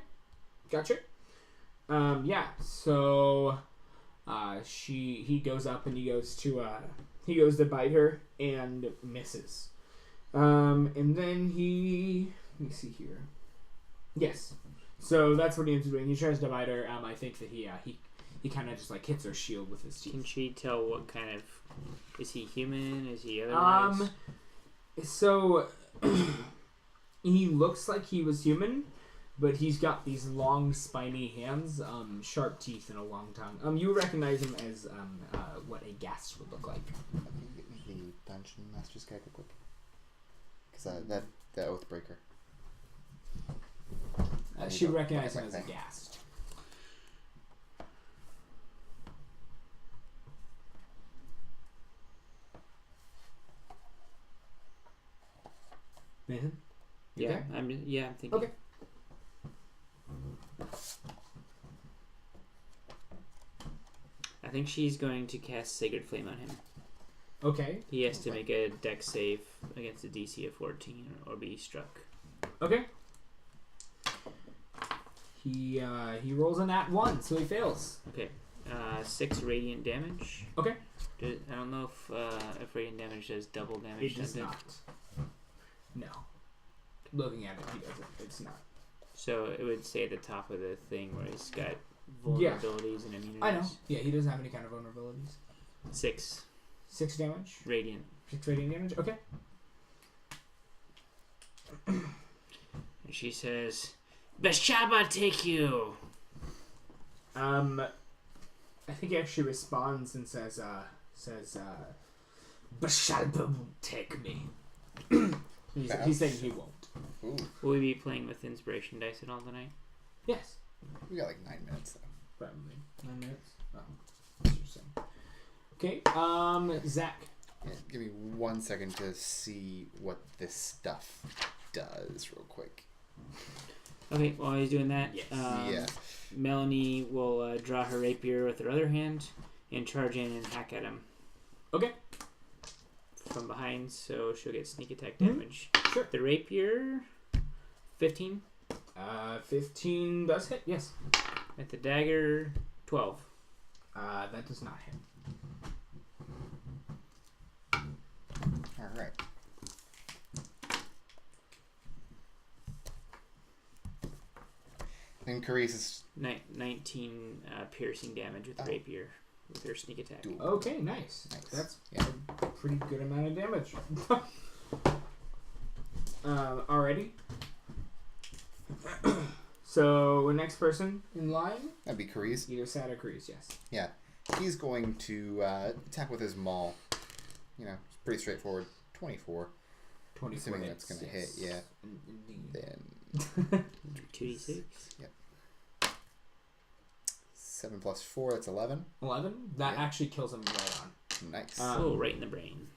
gotcha. Yeah. So, he goes up and he goes to bite her and misses. And then let me see here. Yes. So that's what he ends up doing. He tries to bite her. I think that he kind of just like hits her shield with his teeth. Can she tell what kind of? Is he human? Is he otherwise? So he looks like he was human, but he's got these long, spiny hands, sharp teeth, and a long tongue. You recognize him as what a ghast would look like. Can you get me the Dungeon Master's Guide real quick? Because the Oathbreaker. She would recognize him as a ghast. Nathan? You Yeah, okay? I'm thinking. Okay. I think she's going to cast Sacred Flame on him. Okay. He has to make a dex save against a DC of 14 or be struck. Okay. He rolls a nat 1, so he fails. Okay. 6 radiant damage. Okay. I don't know if radiant damage does double damage. It does not. No. Looking at it, he doesn't. It's not. So it would say at the top of the thing where he's got vulnerabilities and immunities. I know. Yeah, he doesn't have any kind of vulnerabilities. 6 damage? radiant. 6 radiant damage? Okay. And she says, Bashaba take you! I think he actually responds and says, Bashalba won't take me. He's saying he won't. Ooh. Will we be playing with inspiration dice at all tonight? Yes. We got like 9 minutes though. Probably. 9 minutes? Oh. Interesting. Okay, Zach. Yeah, give me 1 second to see what this stuff does real quick. Okay, while he's doing that, Yes. Yeah. Melanie will draw her rapier with her other hand and charge in and hack at him. Okay. From behind, so she'll get sneak attack damage. Sure. The rapier, 15. 15 does hit, yes. At the dagger, 12. That does not hit. Alright. Then Carice is... 19 piercing damage with the rapier. with her sneak attack. Okay, nice. That's Yeah. a pretty good amount of damage. Alrighty. So, next person in line? That'd be Carice. Either Sad or Carice, yes. Yeah. He's going to attack with his maul. You know, it's pretty straightforward. 24. 24 Assuming hits, that's going to yes. hit, yeah. Indeed. Then 2d6. 7 plus 4, that's 11. 11? That Yeah. actually kills him right on. Nice. Oh, right in the brain.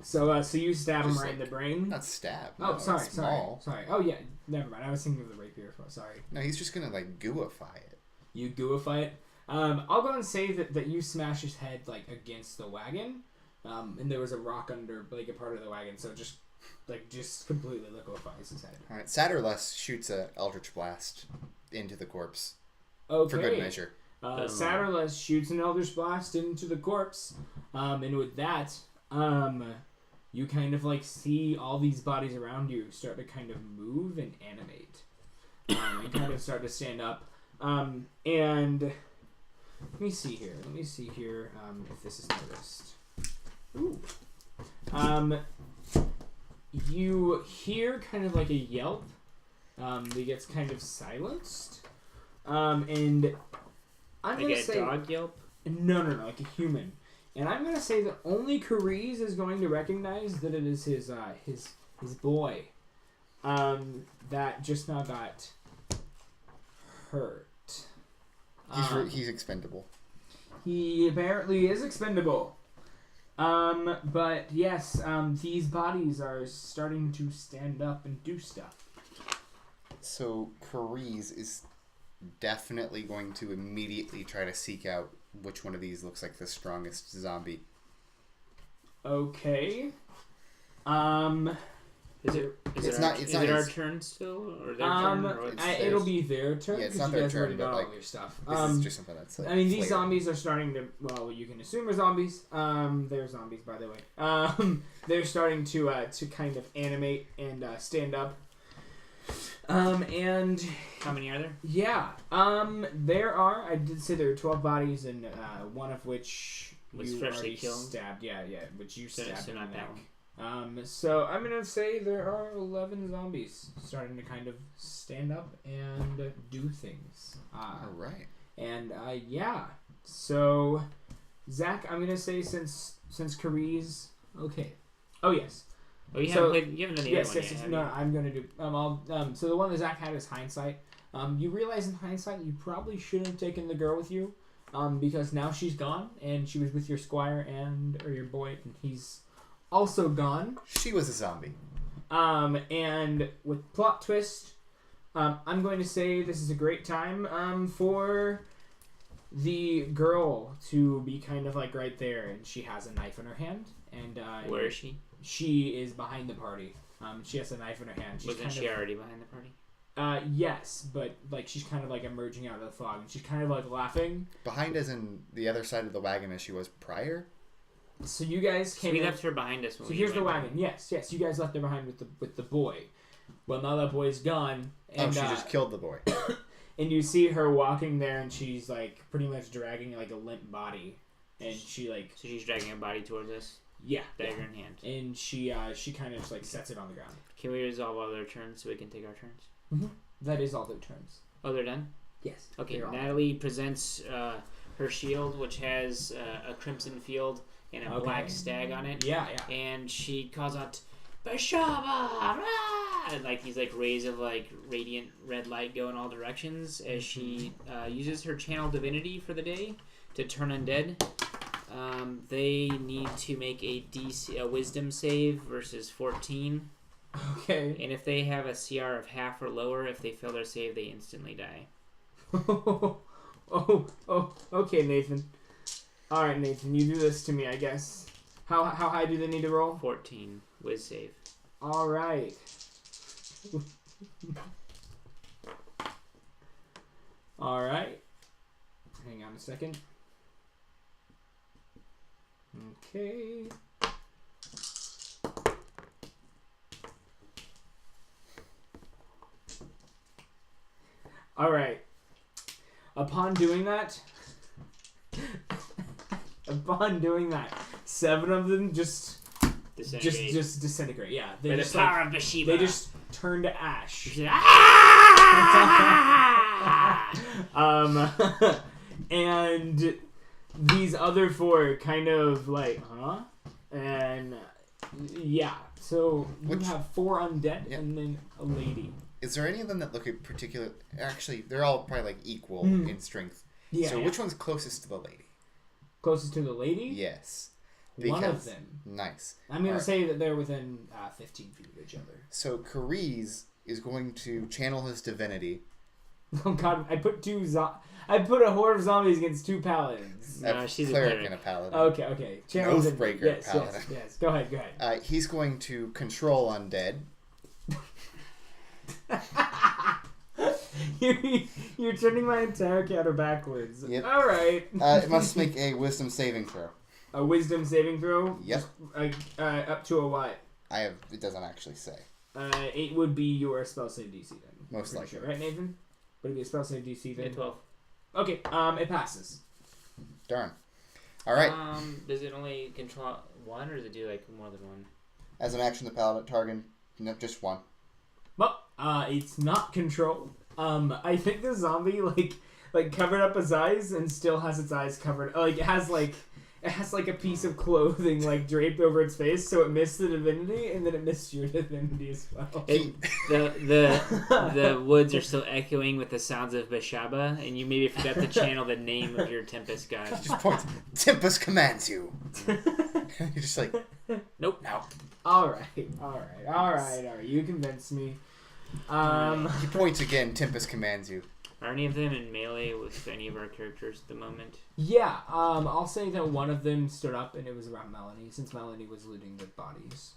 So you stab him Just right in like- the brain? Not stab. Oh, no, sorry. it's maul. Oh, yeah. Never mind. I was thinking of the rapier. Sorry. No, he's just going to, like, gooify it. You gooify it. I'll go and say that you smash his head, like, against the wagon. And there was a rock under, like, a part of the wagon. So just completely liquefies his head. All right. Satterless shoots a Eldritch Blast into the corpse Okay. for good measure. Satterless shoots an Eldritch Blast into the corpse. And with that, you kind of like see all these bodies around you start to kind of move and animate. And kind of start to stand up. And let me see here. If this is noticed. Ooh. You hear kind of like a yelp. That gets kind of silenced. And I'm Like gonna a say dog yelp? no, like a human. And I'm gonna say that only Carice is going to recognize that it is his boy, that just now got hurt. He's expendable. He apparently is expendable. But yes, these bodies are starting to stand up and do stuff. So Carice is definitely going to immediately try to seek out which one of these looks like the strongest zombie. Okay. Is it our turn still, or their turn? Or It'll be their turn. Yeah, it's 'cause not you their guys already turn, got but, all like, your stuff. This is just something that's like. I mean, these flavor. zombies are starting to. Well, you can assume are zombies. They're zombies, by the way. They're starting to kind of animate and stand up. And how many are there? yeah, there are. I did say there are 12 bodies, and one of which Was you freshly already killed? Stabbed. Yeah, which you So stabbed in the not that neck. So I'm gonna say there are 11 zombies starting to kind of stand up and do things. All right. And yeah, so Zach, I'm gonna say since Carice, okay. Oh yes. Oh, you So- haven't done the other Yes, one yes, yet, yes. have No, you? I'm gonna do. So the one that Zach had is hindsight. You realize in hindsight that you probably shouldn't have taken the girl with you, because now she's gone and she was with your squire or your boy, and he's also gone. She was a zombie. And with plot twist, I'm going to say this is a great time for the girl to be kind of like right there, and she has a knife in her hand, and Where is she? she is behind the party. She has a knife in her hand. She's Wasn't kind she of, already behind the party? yes, but like she's kind of like emerging out of the fog, and she's kind of like laughing. Behind as in the other side of the wagon as she was prior. So you guys So came. we in- left her behind us. When So we here's the went wagon. Yes. You guys left her behind with the boy. Well, now that boy's gone, and She just killed the boy. and you see her walking there, and she's like pretty much dragging like a limp body, and she like So she's dragging her body towards us, yeah, dagger in hand. and she kind of just like sets it on the ground. Can we resolve all their turns so we can take our turns? That is all their turns. Oh, they're done? Yes. Okay, they're all- Natalie presents her shield, which has a crimson field and a Okay. black stag on it. Yeah. And she calls out, Bashaba! Rah! And like these like rays of like radiant red light go in all directions as she uses her channel divinity for the day to turn undead. They need to make a wisdom save versus 14. Okay. And if they have a CR of half or lower, if they fail their save, they instantly die. Okay, Nathan. All right, Nathan, you do this to me, I guess. How high do they need to roll? 14 whiz save. All right. All right. Hang on a second. Okay. All right. Upon doing that, Upon doing that, 7 of them just disintegrate. Yeah, they by just the power of Bathsheba. they just turn to ash. And these other 4 kind of like, huh? And yeah, so you have 4 undead and then a lady. Is there any of them that look at particular? Actually, they're all probably like equal in strength. Yeah. So which one's closest to the lady? Closest to the lady? Yes. One of them. Nice. I'm going to say that they're within 15 feet of each other. So Kariz is going to channel his divinity. Oh god, I put a horde of zombies against 2 paladins. No, she's a cleric and a paladin. Okay. Channel Oathbreaker paladin. Yes. Go ahead. He's going to control undead. You're turning my entire counter backwards. Yep. All right. It must make a wisdom saving throw. A wisdom saving throw? Yep. Up to a what? It doesn't actually say. It would be your spell save DC then. Most likely. Sure, right, Nathan? Would it be a spell save DC then? Yeah, 12. Okay, it passes. Darn. All right. Does it only control 1 or does it do like more than 1? As an action, the paladin target, no, just 1. Well, it's not control. I think the zombie like covered up his eyes and still has its eyes covered. Like it has like a piece of clothing like draped over its face, so it missed the divinity, and then it missed your divinity as well. The woods are still echoing with the sounds of Bathsheba, and you maybe forgot to channel the name of your Tempest god. Just points. Tempest commands you. You're just like, nope. No. All right. You convinced me. He points again. Tempest commands you. Are any of them in melee with any of our characters at the moment? Yeah. I'll say that one of them stood up, and it was around Melanie, since Melanie was looting the bodies.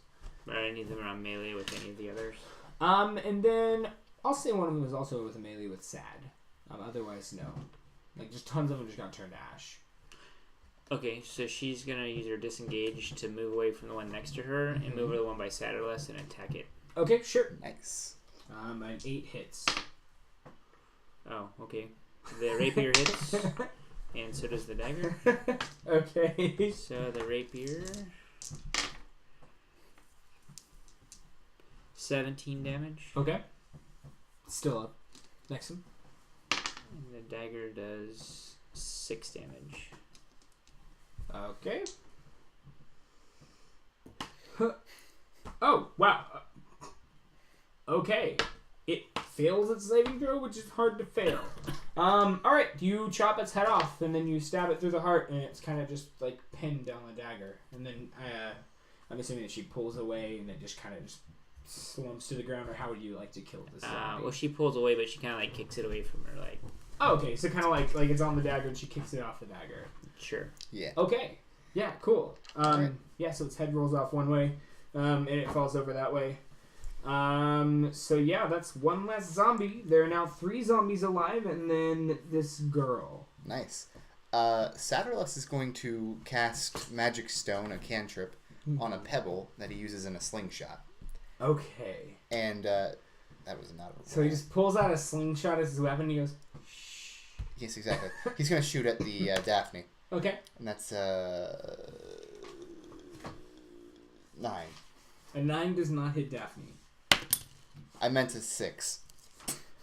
Are any of them around melee with any of the others? And then I'll say one of them was also with a melee with Sad. Otherwise, no. Like, just tons of them just got turned to ash. Okay, so she's gonna use her disengage to move away from the one next to her and move over to the one by Satterless and attack it. Okay, sure. Nice. An 8 hits. Oh, okay. The rapier hits, and so does the dagger. Okay. So the rapier, 17 damage. Okay. Still up. Next one. And the dagger does 6 damage. Okay. Oh, wow. Okay. It fails its saving throw, which is hard to fail. Alright, you chop its head off, and then you stab it through the heart, and it's kind of just, like, pinned down the dagger. And then, I'm assuming that she pulls away, and it just kind of just slumps to the ground, or how would you like to kill this zombie? Well, she pulls away, but she kind of, like, kicks it away from her, like... Oh, okay, so kind of like it's on the dagger, and she kicks it off the dagger. Sure. Yeah. Okay. Yeah, cool. Right. Yeah, so its head rolls off one way, and it falls over that way. So yeah, that's one less zombie. There are now 3 zombies alive, and then this girl. Nice. Satterless is going to cast Magic Stone, a cantrip, on a pebble that he uses in a slingshot. Okay. And that was not a roll. So he just pulls out a slingshot as his weapon, and he goes, shh. Yes, exactly. He's going to shoot at the Daphne. Okay. And that's 9. A 9 does not hit Daphne. I meant a 6.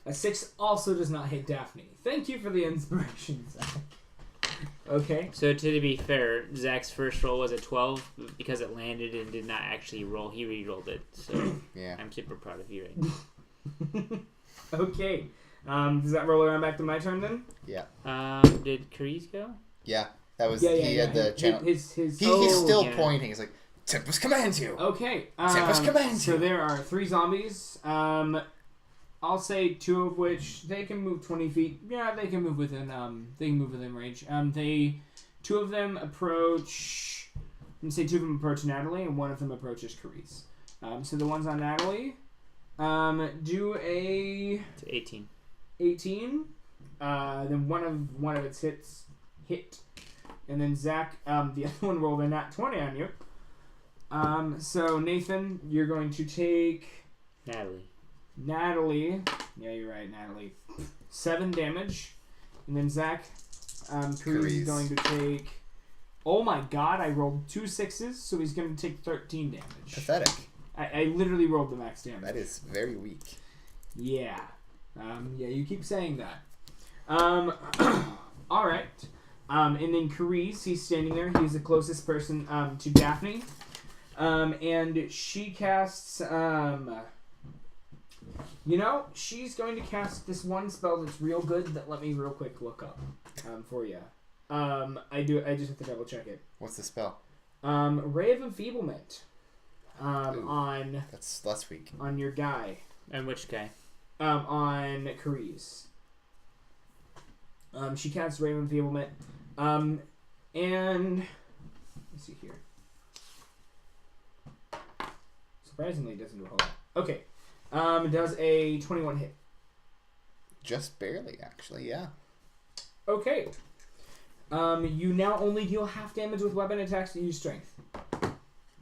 A 6 also does not hit Daphne. Thank you for the inspiration, Zach. Okay. So to be fair, Zach's first roll was a 12 because it landed and did not actually roll. He re-rolled it. So Yeah. I'm super proud of you right now. Okay. Does that roll around back to my turn then? Yeah. Did Carice go? Yeah. That was, Yeah. he had the channel. He's He's still pointing. He's like, Tempest commands you. Okay. Tempest commands you. So there are 3 zombies. I'll say 2 of which they can move 20 feet. Yeah, they can move within range. 2 of them approach. I'm gonna say 2 of them approach Natalie, and 1 of them approaches Carice. So the ones on Natalie, do a To 18. 18. Then one of its hits hit, and then Zach, the other one rolled a nat 20 on you. So Nathan, you're going to take Natalie. Yeah, you're right, Natalie. 7 damage, and then Zach, Carice is going to take Oh my god, I rolled 2 6s, so he's going to take 13 damage. Pathetic. I literally rolled the max damage. That is very weak. Yeah. Yeah, you keep saying that. Alright. And then Carice, he's standing there. He's the closest person to Daphne. And she casts... she's going to cast this one spell that's real good that let me real quick look up for you. I just have to double check it. What's the spell? Ray of Enfeeblement. That's less weak. On your guy. And which guy? On Carice. She casts Ray of Enfeeblement. And let's see here. Surprisingly, it doesn't do a whole lot. Okay. Does a 21 hit? Just barely, actually. Yeah. Okay. You now only deal half damage with weapon attacks to use strength.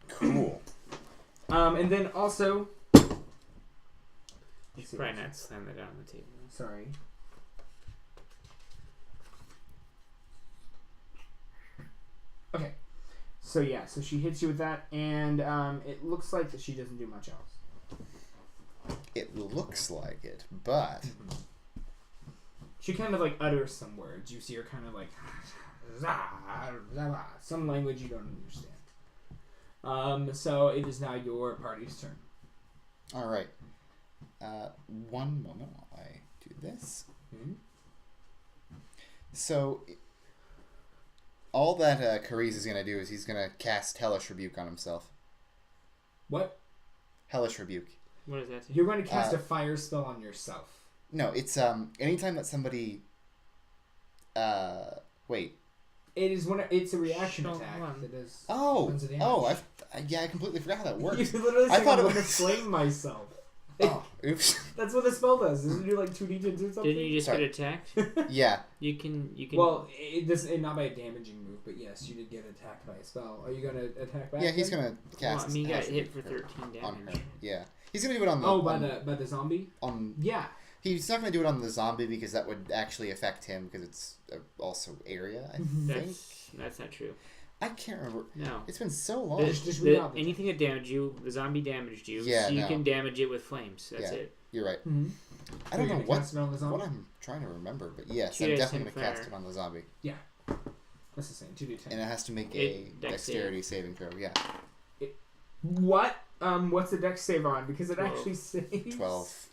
Cool. And then also... You should probably not slam that down on the table. Sorry. Okay. So yeah, so she hits you with that, and it looks like that she doesn't do much else. It looks like it, but... She kind of like utters some words. You see her kind of like... some language you don't understand. So it is now your party's turn. Alright. One moment while I do this. Mm-hmm. So... all that Carice is going to do is he's going to cast Hellish Rebuke on himself. What? Hellish Rebuke. What does that do? You're going to cast a fire spell on yourself. No, it's anytime that somebody... wait. It is it's a reaction Show attack one. that does tons of damage. I completely forgot how that works. You literally I said thought I'm it going to was... flame myself. Oh, oops. That's what the spell does. Doesn't it do like 2d10 or something? Didn't you just Sorry. get attacked? Yeah. You can. Well, it doesn't, not by a damaging move, but yes, you did get attacked by a spell. Are you going to attack back? Yeah, he's then? going to cast... Well, I mean, you got Hellish hit for Rebuke 13 on her. damage. Yeah. He's going to do it on the... Oh, by the zombie? Yeah. He's not going to do it on the zombie because that would actually affect him because it's also area, I think. That's not true. I can't remember. No. It's been so long. Anything that damaged you, the zombie damaged you, yeah, so you can damage it with flames. That's it. You're right. Mm-hmm. I don't know what I'm trying to remember, but yes, Two I'm dice definitely going to fire. cast it on the zombie. Yeah. That's the same. 2d10. And it has to make a dexterity saving throw, yeah. What? What's the dex save on? Because it 12. actually saves... 12.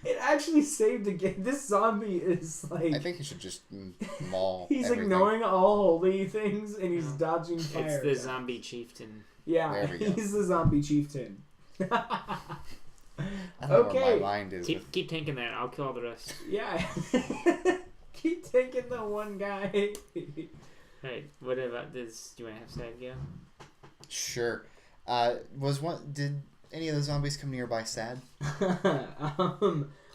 It actually saved again. This zombie is like... I think he should just maul He's everything. ignoring all holy things and he's dodging fire. It's the zombie chieftain. Yeah, There we go. he's the zombie chieftain. I don't know where my mind is. Keep tanking that. I'll kill all the rest. Yeah. Keep taking the one guy. Right. What about this? Do you want to have Sad go? Sure. Did any of the zombies come nearby sad?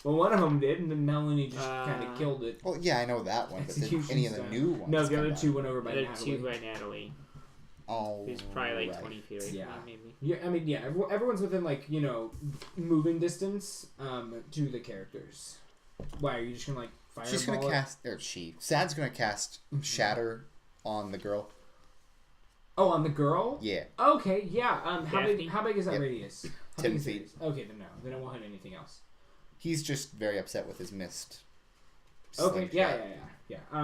Well, one of them did, and then Melanie just kind of killed it. Well, yeah, I know that one, but did Execution any of the style. new ones No, the come other by? two went over by The Natalie. two by Natalie. Oh, Who's probably like right. 20 feet away from Yeah. me, maybe. Yeah, I mean, yeah, everyone's within, like, moving distance to the characters. Why, are you just gonna, like, fireball She's gonna it? cast, Sad's gonna cast Shatter on the girl. Oh, on the girl? Yeah. Okay, yeah. Daphne? How big is that Yep. radius? How 10 big is the feet. radius? Okay, then no. Then it won't hit anything else. He's just very upset with his missed. Okay, yeah.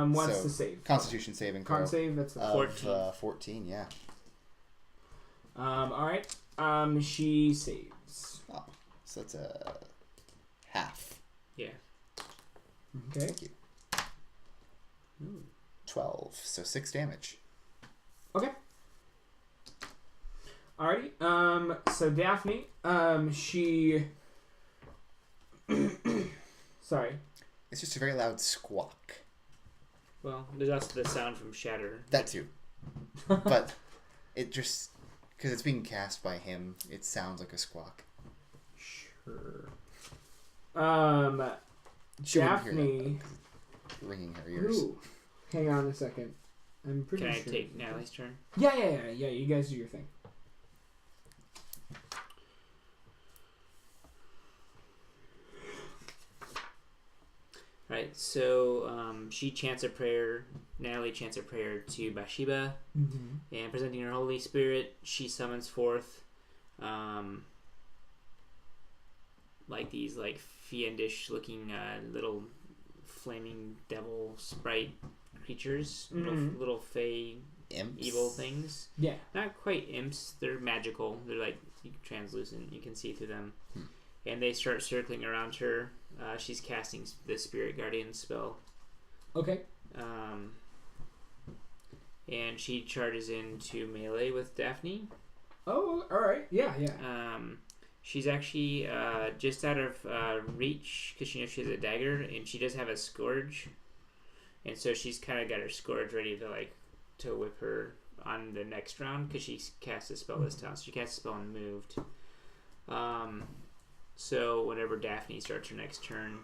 What's So, the save? Constitution saving throw. Con save, that's the Of, 14. 14, yeah. alright. She saves. Oh, so that's a half. Yeah. Okay. Thank you. 12, so 6 damage. Okay. Alrighty. So Daphne, she... Sorry. It's just a very loud squawk. Well, there's also the sound from Shatter. That too. But it just... because it's being cast by him, it sounds like a squawk. Sure. She wouldn't hear that, Daphne... though, 'cause it's ringing her ears. Ooh. Hang on a second. I'm pretty Can I sure. take Natalie's turn? Yeah. You guys do your thing. Right, so she chants a prayer. Natalie chants a prayer to Bathsheba, and presenting her Holy Spirit, she summons forth like these like fiendish looking little flaming devil sprite creatures, little fey Imps? evil things. Yeah. Not quite imps. They're magical. They're like translucent. You can see through them. And they start circling around her. She's casting the Spirit Guardian spell. Okay. And she charges into melee with Daphne. Oh, all right. Yeah. She's actually just out of reach because she knows she has a dagger, and she does have a scourge. And so she's kind of got her scourge ready to whip her on the next round because she cast a spell this time. So she cast a spell and moved. So whenever Daphne starts her next turn,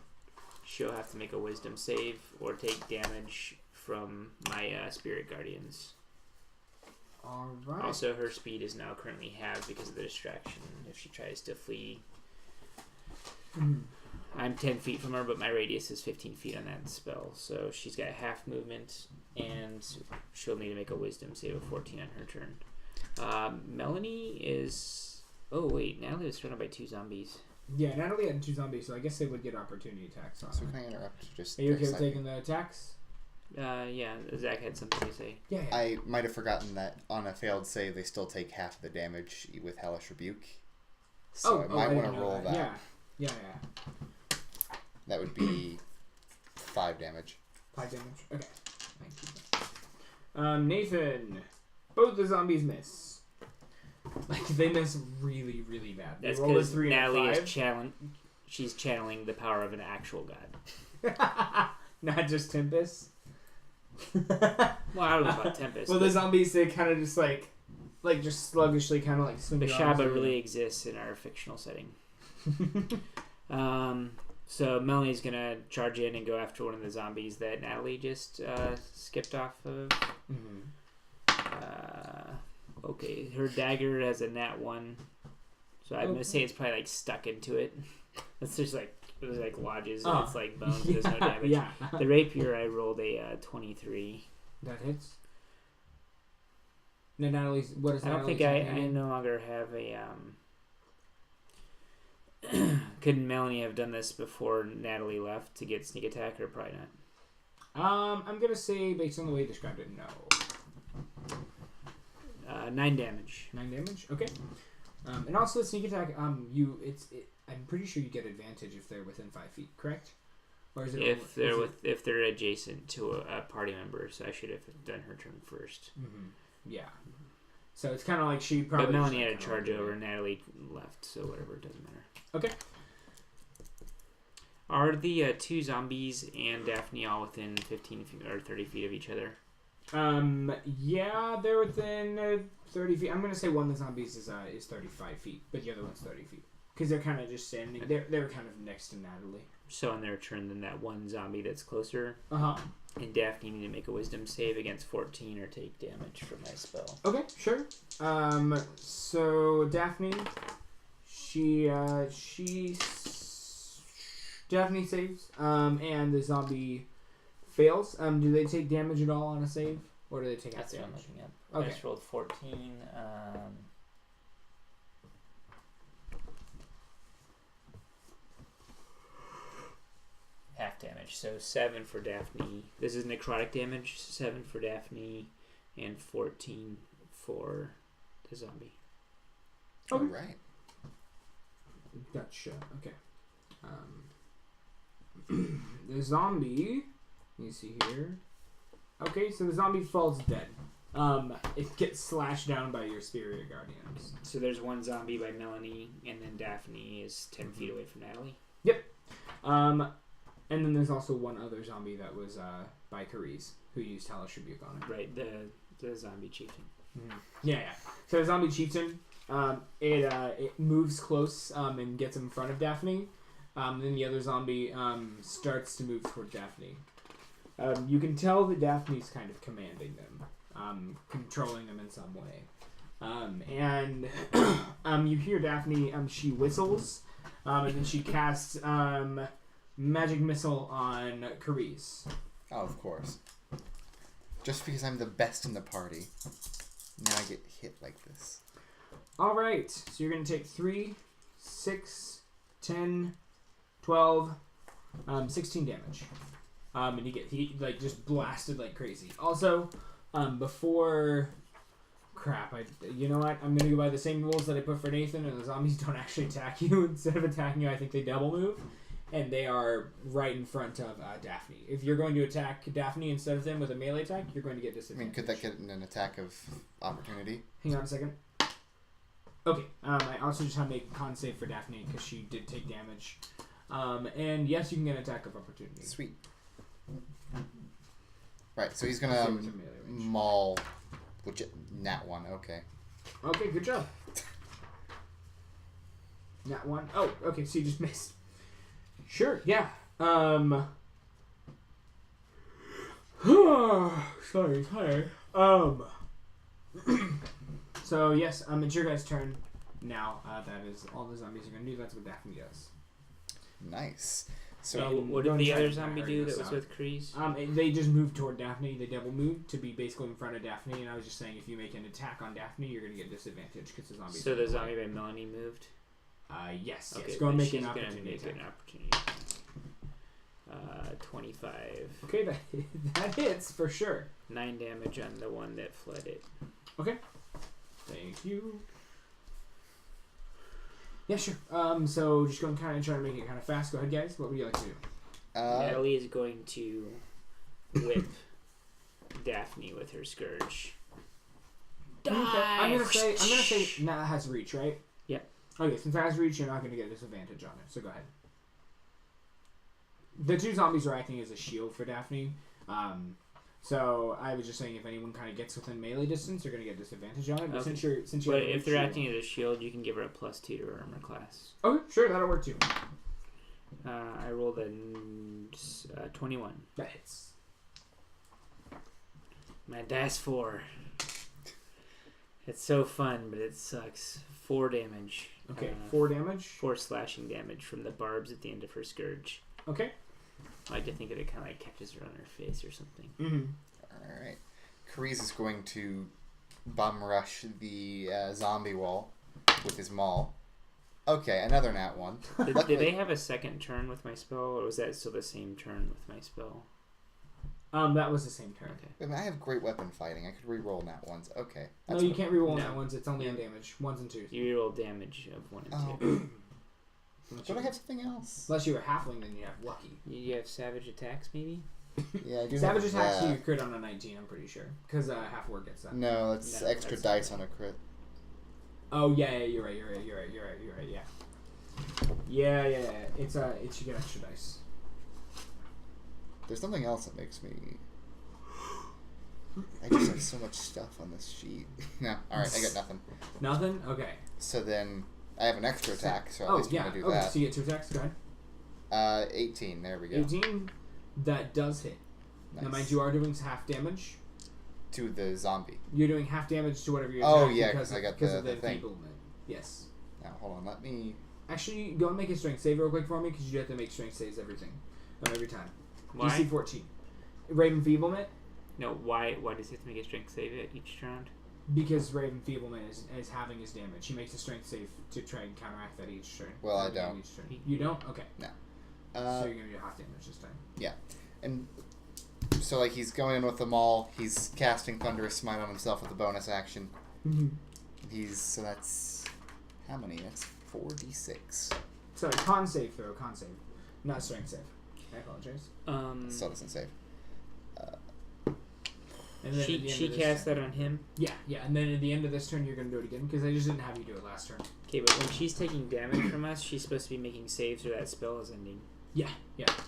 she'll have to make a wisdom save or take damage from my Spirit Guardians. All right. Also, her speed is now currently halved because of the distraction if she tries to flee. I'm 10 feet from her, but my radius is 15 feet on that spell. So she's got half movement, and she'll need to make a wisdom save of 14 on her turn. Melanie is... Oh, wait. Natalie was surrounded by 2 zombies. Yeah, Natalie had 2 zombies, so I guess they would get opportunity attacks on So her. can I interrupt? Just Are you for a okay with second? taking the attacks? Yeah, Zach had something to say. Yeah. I might have forgotten that on a failed save, they still take half of the damage with Hellish Rebuke. So I might want to roll that. Yeah. That would be 5 damage. 5 damage. Okay. Thank you. Nathan, both the zombies miss. Like they miss really, really bad. That's rolled a because 3 and a Natalie 5. she's channeling the power of an actual god. Not just Tempest. Well, I don't know about Tempest. Well, the zombies, they kind of just like just sluggishly kind of like swing the their arms Shaba around. really exists in our fictional setting. So Melanie's gonna charge in and go after one of the zombies that Natalie just skipped off of. Okay, her dagger has a nat 1, so I'm gonna say it's probably like stuck into it. It's just like it was like lodges and it's like bones. There's no damage. Yeah. The rapier, I rolled a 23. That hits. No, Natalie's. What is I don't Natalie's think I attacking? no longer have a. Couldn't Melanie have done this before Natalie left to get sneak attack, or probably not? I'm gonna say based on the way you described it, no. 9 damage. 9 damage. Okay. And also sneak attack. I'm pretty sure you get advantage if they're within 5 feet. Correct? Or is it If they're adjacent to a party member, so I should have done her turn first. Mm-hmm. Yeah. So it's kind of like she probably. But Melanie just, had a like, charge kinda over, and Natalie left, so whatever, it doesn't matter. Okay. Are the 2 zombies and Daphne all within 15 feet or 30 feet of each other? Yeah, they're within 30 feet. I'm gonna say one of the zombies is 35 feet, but the other one's 30 feet because they're kind of just standing. They're kind of next to Natalie. So on their turn, then that one zombie that's closer, Uh-huh. and Daphne need to make a wisdom save against 14 or take damage from my spell. Okay, sure. So Daphne, Daphne saves. And the zombie fails. Do they take damage at all on a save, or do they take half That's what I'm damage? looking at. Okay. I just rolled 14. Half damage, so 7 for Daphne. This is necrotic damage. 7 for Daphne, and 14 for the zombie. Okay. All right. Gotcha. Okay. The zombie. Let me see here. Okay, so the zombie falls dead. It gets slashed down by your Spirit Guardians. So there's one zombie by Melanie, and then Daphne is 10 feet away from Natalie. And then there's also one other zombie that was by Carice, who used Hellish Rebuke on it. Right, the zombie chieftain. Mm-hmm. Yeah. So the zombie chieftain, it moves close and gets in front of Daphne. Then the other zombie starts to move toward Daphne. You can tell that Daphne's kind of commanding them, controlling them in some way. And you hear Daphne, she whistles, and then she casts magic missile on Carice. Oh, of course. Just because I'm the best in the party, now I get hit like this. All right, so you're going to take 3, 6, 10, 12, 16 damage. And he like just blasted like crazy. Also, before... Crap, you know what? I'm going to go by the same rules that I put for Nathan, and the zombies don't actually attack you. Instead of attacking you, I think they double move. And they are right in front of Daphne. If you're going to attack Daphne instead of them with a melee attack, you're going to get disadvantage. I mean, could that get an attack of opportunity? Hang on a second. Okay, I also just have to make a con save for Daphne because she did take damage. And yes, you can get an attack of opportunity. Sweet. Right, so he's going to maul... Nat 1, okay. Okay, good job. Nat 1. Oh, okay, so you just missed. Sure, yeah. Sorry, tired. So yes, it's your guys' turn now. That is all the zombies are gonna do. That's what Daphne does. Nice. So So what did the other zombie do that was with Kreese? They just moved toward Daphne. They double moved to be basically in front of Daphne. And I was just saying, if you make an attack on Daphne, you're gonna get disadvantage because the zombie. So the zombie by Melanie moved. Yes. Okay, yes. Go and make she's an gonna opportunity make attack. an opportunity. 25. Okay, that hits for sure. 9 damage on the one that fled it. Okay. Thank you. Yeah, sure. So just going to kind of try to make it kind of fast. Go ahead, guys. What would you like to do? Natalie is going to whip Daphne with her scourge. I'm gonna say Nat has reach, right? Yeah. Okay, since it has reach, you're not gonna get disadvantage on it. So go ahead. The two zombies are acting as a shield for Daphne. So I was just saying, if anyone kind of gets within melee distance, you're gonna get disadvantage on it. But okay. since you but have if reach, they're acting as a shield, you can give her a +2 to her armor class. Okay, sure, that'll work too. I rolled a 21. That hits. My dice 4. It's so fun, but it sucks. 4 damage. Okay, 4 damage. 4 slashing damage from the barbs at the end of her scourge. Okay. I like to think that it kind of like catches her on her face or something. Mm-hmm. All right. Carice is going to bum rush the zombie wall with his maul. Okay, another nat 1. Did they have a second turn with my spell, or was that still the same turn with my spell? That was the same turn. Okay. I mean, I have great weapon fighting. I could re-roll nat 1s. Okay. No, you can't re-roll nat 1s. It's only on damage. 1s and 2s. You reroll damage of 1 and 2. Don't I have something else? Unless you were halfling, then you have lucky. You have savage attacks, maybe? Yeah, I do. Savage have attacks that. you crit on a 19, I'm pretty sure. Because half word gets that. No, it's extra dice on a crit. Oh, yeah, you're right, yeah. Yeah. It's you get extra dice. There's something else that makes me... I just have so much stuff on this sheet. No, alright, I got nothing. Nothing? Okay. So then, I have an extra attack, so at least I'm going to do that. So you get 2 attacks, go ahead. 18, there we go. 18, that does hit. Nice. Now mind you are doing half damage. To the zombie. You're doing half damage to whatever you're Oh, attacking yeah, because I got of the thing. enfeeblement. Yes. Now, hold on, let me... Actually, go and make a strength save real quick for me, because you have to make strength saves every time. Why? DC 14. Rave enfeeblement, No, why does he have to make a strength save at each round? because Rave enfeeblement is having his damage. He makes a strength save to try and counteract that each turn. Well, I don't. Each turn. You don't? Okay. No. So you're going to do half damage this time. Yeah. And so, like, he's going in with the maul. He's casting Thunderous Smite on himself with a bonus action. So that's... How many? That's 4d6. Sorry, con save. Not strength save. I apologize. Still doesn't save. And then She cast that on him? Yeah, and then at the end of this turn, you're going to do it again, because I just didn't have you do it last turn. Okay, but when she's taking damage from us, she's supposed to be making saves or that spell is ending. Yeah,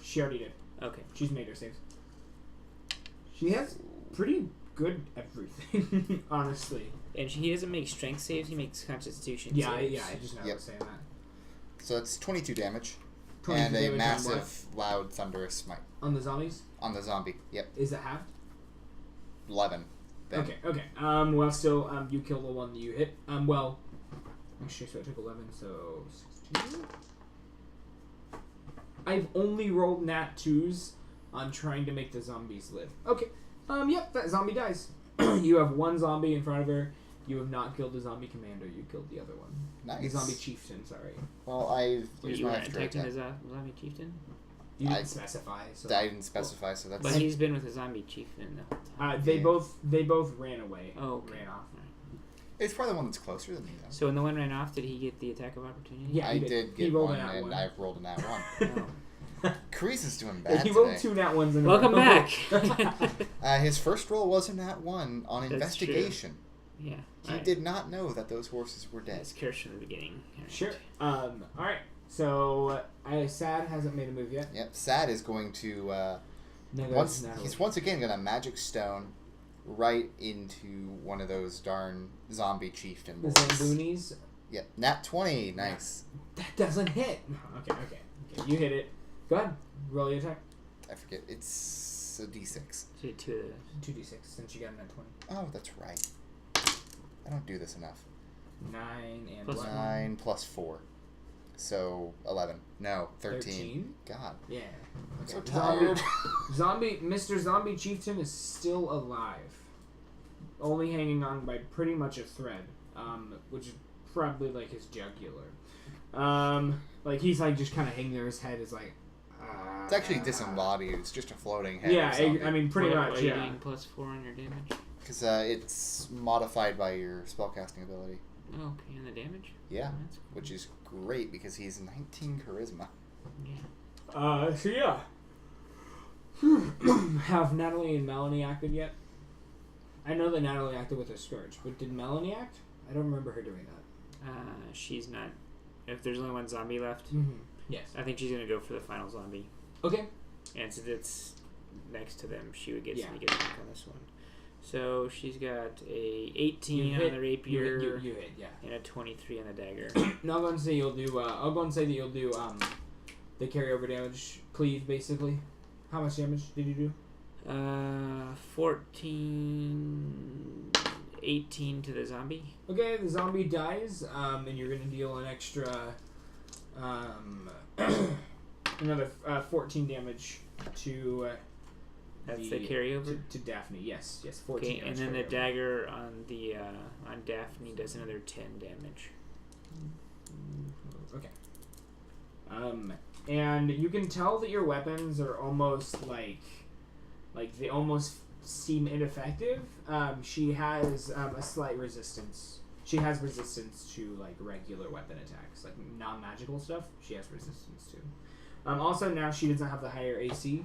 she already did. Okay. She's made her saves. She has pretty good everything, honestly. And he doesn't make strength saves, he makes constitution Yeah, saves. I just know I was saying that. So that's 22 damage. 22 and a damage on massive, loud, thunderous smite. On the zombies? On the zombie, yep. Is it halved? 11. Then. Okay. Well, still, you kill the one that you hit. Well, actually, so I took 11, so 16. I've only rolled nat 2s on trying to make the zombies live. Okay. Yep, that zombie dies. You have one zombie in front of her. You have not killed the zombie commander. You killed the other one. Nice. The zombie chieftain, sorry. Well, I've used You my were extra attacking attack. the zombie chieftain? You didn't specify. So. I didn't specify, so that's... But he's been with the zombie chieftain the whole time. They both ran away. Oh, okay. Ran off. It's probably the one that's closer than me, though. So when the one ran off, did he get the attack of opportunity? Yeah, I did get rolled one, a nat and one. I've rolled a nat 1. Oh. Carice is doing bad He today. rolled 2 nat 1s in a Welcome row. back. His first roll was a nat 1 on That's investigation. Yeah. He did not know that those horses were dead. That's cursed from the beginning. Alright. Sure. Alright. So, Sad hasn't made a move yet. Yep, Sad is going to... he's once again going to magic stone right into one of those darn zombie chieftain The boys. Zamboonies. Yep, nat 20. Nice. That doesn't hit. Okay. You hit it. Go ahead. Roll your attack. I forget. It's a d6. So you had 2 of those. 2d6 since you got a nat 20. Oh, that's right. I don't do this enough. 9 and Plus what? 9 plus 4. So, 11. No, 13. God. Yeah. I'm so Okay. tired. Mr. Zombie Chieftain is still alive. Only hanging on by pretty much a thread. Which is probably like his jugular. Like he's like just kind of hanging there. His head is like. It's actually disembodied. It's just a floating head. Yeah, I mean pretty What, much. are you Yeah. getting +4 on your damage? Because it's modified by your spellcasting ability. Oh, okay, and the damage? Yeah, Oh, that's cool. which is great because he's 19 charisma. Yeah. So yeah. Have Natalie and Melanie acted yet? I know that Natalie acted with her scourge, but did Melanie act? I don't remember her doing that. She's not... If there's only one zombie left, Yes. I think she's going to go for the final zombie. Okay. And since it's next to them, she would get Yeah. sneak attack on this one. So she's got a 18 You on hit- the rapier You hit, yeah. and a 23 on the dagger. Now I'll go and say you'll do. I'll go and say that you'll do the carryover damage cleave basically. How much damage did you do? 14, 18 to the zombie. Okay, the zombie dies, and you're gonna deal an extra, another 14 damage to. That's the carryover. To Daphne. Yes, 14. Okay, and damage then the carryover. dagger on the on Daphne does another 10 damage. Okay. And you can tell that your weapons are almost like they almost seem ineffective. She has a slight resistance. She has resistance to like regular weapon attacks, like non-magical stuff. She has resistance to. Also, now she doesn't have the higher AC,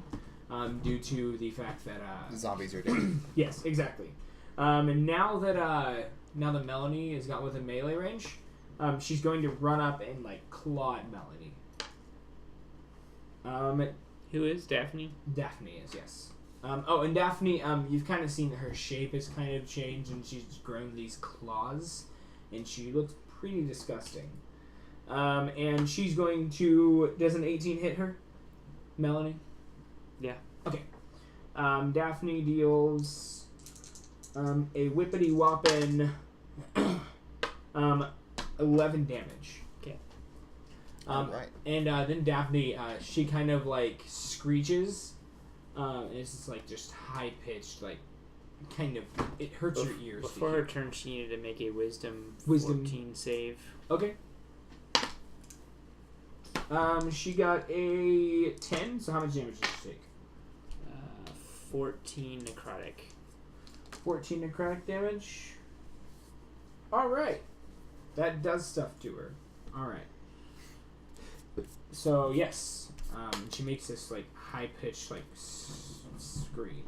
due to the fact that Zombies are dead. yes, exactly. And now that Melanie has got within melee range, she's going to run up and like claw at Melanie. Who is Daphne? Daphne is, yes. And Daphne, you've kind of seen that her shape has kind of changed, and she's grown these claws, and she looks pretty disgusting. And she's going to... Does an 18 hit her? Melanie? Yeah. Okay. Daphne deals a whippity-whopping 11 damage. Okay. Alright. And then Daphne, she kind of like screeches. And it's just like just high pitched, like kind of it hurts your ears. Before to her hear. turn, she needed to make a wisdom 14 save. Okay. She got a 10. So how much damage did she take? 14 necrotic. 14 necrotic damage. All right, that does stuff to her. All right. So yes, she makes this like high pitched like scream.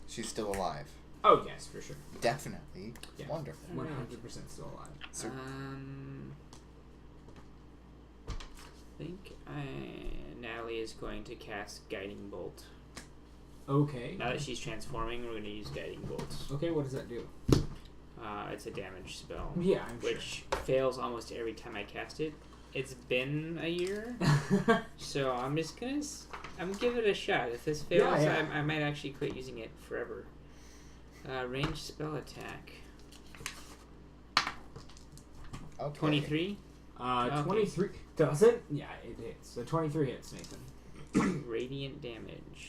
She's still alive. Oh yes, for sure. Definitely. Yeah. Wonderful. 100% still alive. So, I think Natalie is going to cast Guiding Bolt. Okay. Now that she's transforming, we're going to use Guiding Bolts. Okay, what does that do? It's a damage spell. Yeah, I'm which fails almost every time I cast it. It's been a year, sure. so I'm just gonna give it a shot. If this fails, Yeah. I might actually quit using it forever. Ranged spell attack. okay. 23. Okay. 23 doesn't. Yeah, it hits. So 23 hits, Nathan. Radiant damage.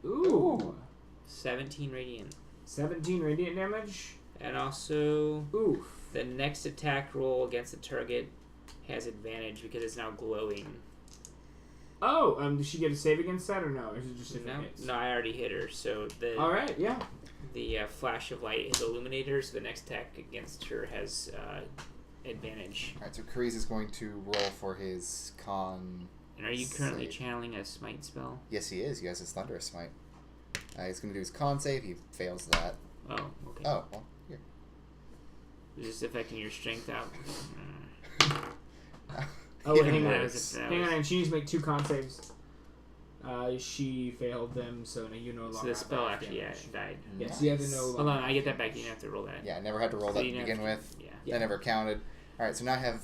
Ooh. 17 radiant. 17 radiant damage. And also, Oof. the next attack roll against the target has advantage because it's now glowing. Oh, does she get a save against that or no? Or is it just if it hits? No, I already hit her. So All right, yeah. the flash of light is illuminator, so the next attack against her has advantage. Alright, so Carice is going to roll for his con. And are you currently save. channeling a smite spell? Yes, he is. He has his Thunderous Smite. He's going to do his con save. He fails that. Oh, okay. Oh, well, here. Is this affecting your strength out? Oh, Even hang on. worse. Hang on, she needs to make 2 con saves. She failed them, so now you no longer So the have spell half actually damage. died. Yes, you have to know. Hold on, I get that back. You didn't have to roll that. Yeah, I never had to roll So that you to didn't begin have with. to- Yeah. That never counted. Alright, so now I have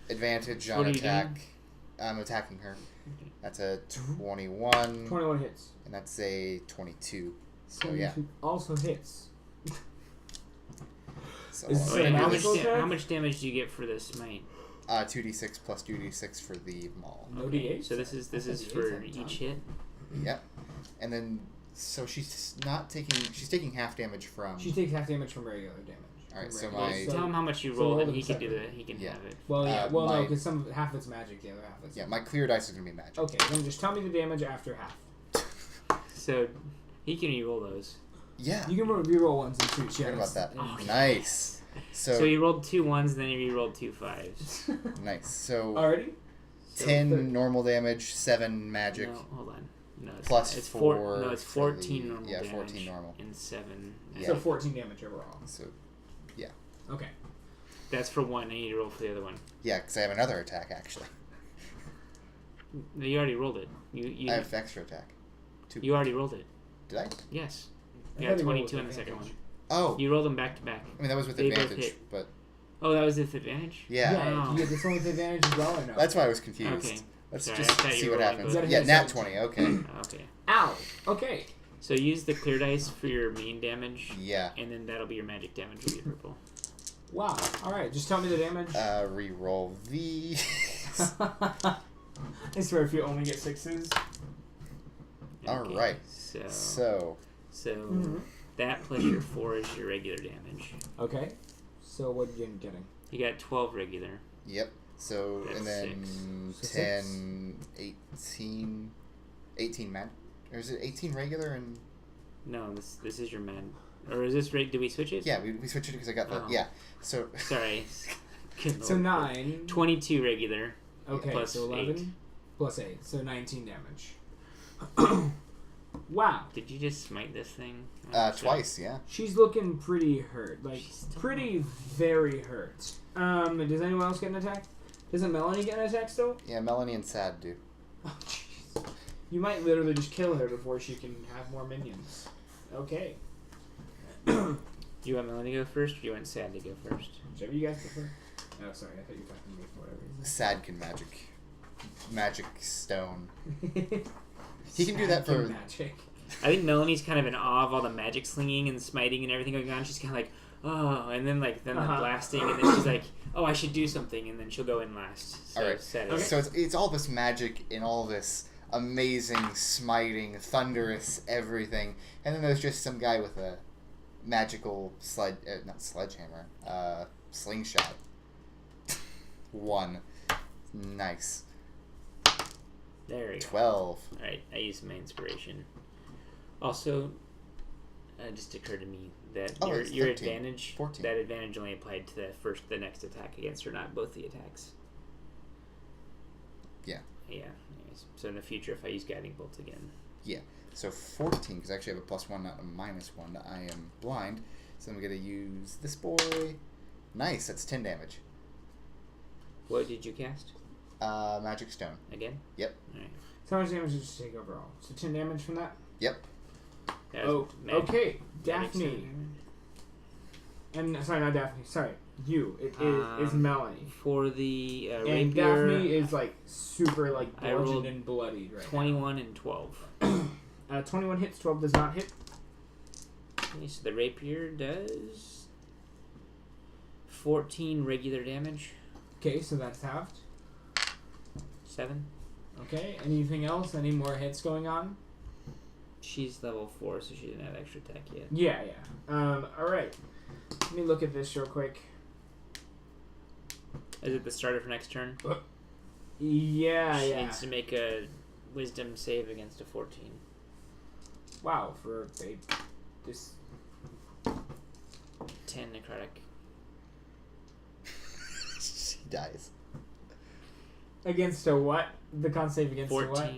advantage What on are you attack. I'm attacking her. Okay. That's a 21. 21 hits. And that's a 22. So, yeah. Also hits. So, Is Oh, yeah, So how, magical attack? how much damage do you get for the smite? 2d6 plus 2d6 for the maul. No Okay, D8s? so this is I thought for D8s every time. each hit. Yep. And then, so she's not taking, she's taking half damage from. She takes half damage from regular damage. Alright, From so regular- my- Tell him how much you so roll, roll and them he can do separate. the. He can Yeah. have it. Well, yeah. Well, no, my- because half it's magic, the other half is. Yeah, my clear dice is going to be magic. Okay, then just tell me the damage after half. So he can re-roll those. Yeah. You can reroll ones and 2s. Forgot about that. Oh, Nice. So he rolled 2 1s, then he re-rolled 2 5s. Nice. So Already? 10 normal damage, 7 magic, No, hold on. No, it's plus not. It's 4. No, it's for 14 the- normal Yeah, damage. 14 normal. And 7. Yeah. So 14 damage overall. So, Okay. That's for one. I need to roll for the other one. yeah, because I have another attack actually. No, you already rolled it. You I have extra attack. you already rolled it. Did I? Yes. I You thought got he rolled 22 with on the second one. advantage. Oh, You rolled them back to back. I mean that was with They both advantage, hit. but Oh, that was with advantage? yeah, Yeah, Oh. you get this one with advantage as well or no? that's why I was confused. Okay. Let's Sorry, I just thought you see were what rolling happens. both. Yeah, You nat gotta 20. Okay. Okay. Ow! Okay. So use the clear dice for your main damage, Yeah. and then that'll be your magic damage with your purple. Wow. Alright, just tell me the damage. Re-roll these. I swear if you only get 6s. Okay, Alright. So So that plus your 4 is your regular damage. Okay. So what are you getting? You got 12 regular. yep. So That's and then 6. So 10, 18 man, or is it 18 regular and? No, this is your man. Or is this did we switch it? Yeah, we switched it because I got the Oh. yeah. So Sorry. Good So lord. 9. 22 regular. Okay, plus so 11 8. plus 8. So 19 damage. Wow. Did you just smite this thing? Oh, shit. twice, yeah. She's looking pretty hurt. Like, She's still pretty, very hurt. Does anyone else get an attack? Doesn't Melanie get an attack still? Yeah, Melanie and Sad do. Oh, jeez. You might literally just kill her before she can have more minions. Okay. You want Melanie to go first, or you want Sad to go first? Whichever you guys prefer. Oh, sorry. I thought you were talking to me for whatever Sad can magic stone. reason. He can do that for- magic. I think Melanie's kind of in awe of all the magic slinging and smiting and everything going on. She's kind of like, oh, and then the blasting, and then she's like, oh, I should do something, and then she'll go in last. So Alright. Sad Okay. is- So it's all this magic and all this amazing smiting, thunderous everything, and then there's just some guy with a magical not sledgehammer, slingshot. 1. Nice. There you go. 12. Alright, I used my inspiration. Also, it just occurred to me that Oh, your it's your 13. advantage, 14. that advantage only applied to the next attack against her, not both the attacks. Yeah. Yeah. Anyways, so in the future, if I use guiding bolt again, So 14, because I actually have a +1, not a -1. I am blind, so I'm going to use this boy. Nice, that's 10 damage. what did you cast Magic stone. again? Yep. Alright. So how much damage did you take overall? So 10 damage from that? Yep. That Oh, was magic- okay. magic Daphne. stone. And, sorry, not Daphne. Sorry. You. It is Melanie. For the And rapier, Daphne is, like, super, like, I rolled bludgeoned and bloodied right 21 and 12. now. 21 hits, 12 does not hit. Okay, so the rapier does 14 regular damage. Okay, so that's halved. 7. Okay, anything else? Any more hits going on? She's level 4, so she didn't have extra attack yet. Yeah. Alright. Let me look at this real quick. Is it the starter for next turn? Yeah. She needs to make a wisdom save against a 14. Wow, for this 10 necrotic. She dies. against a what? The con save against 14. a what?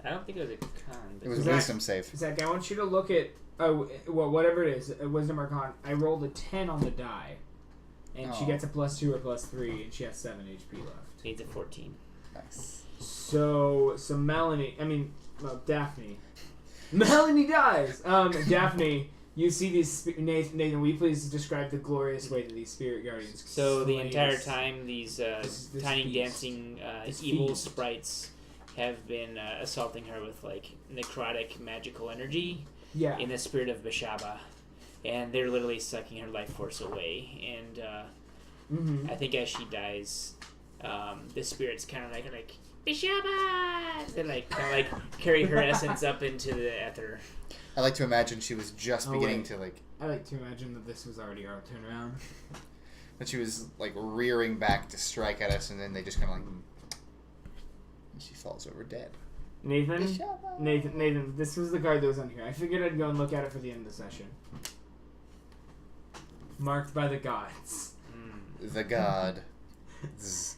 I don't think it was a con. But It was a Zach- wisdom save. Zach, I want you to look at whatever it is, a wisdom or con. I rolled a 10 on the die, and she Oh. gets a +2 or +3, and she has 7 HP left. needs a 14. Nice. So Daphne. Melanie dies. Daphne, you see these. Nathan, will you please describe the glorious way that these spirit guardians? So the slay entire this- time, these this tiny feast. dancing This evil feast. sprites have been assaulting her with like necrotic magical energy Yeah. in the spirit of Bashaba, and they're literally sucking her life force away. And I think as she dies, the spirits kind of like Bashaba. They like kind of like carry her essence up into the ether. I like to imagine she was just beginning wait. to like, I like to imagine that this was already our turnaround. that she was like rearing back to strike at us, and then they just kind of like, and she falls over dead. Nathan, this was the card that was on here. I figured I'd go and look at it for the end of the session. Marked by the gods. The god.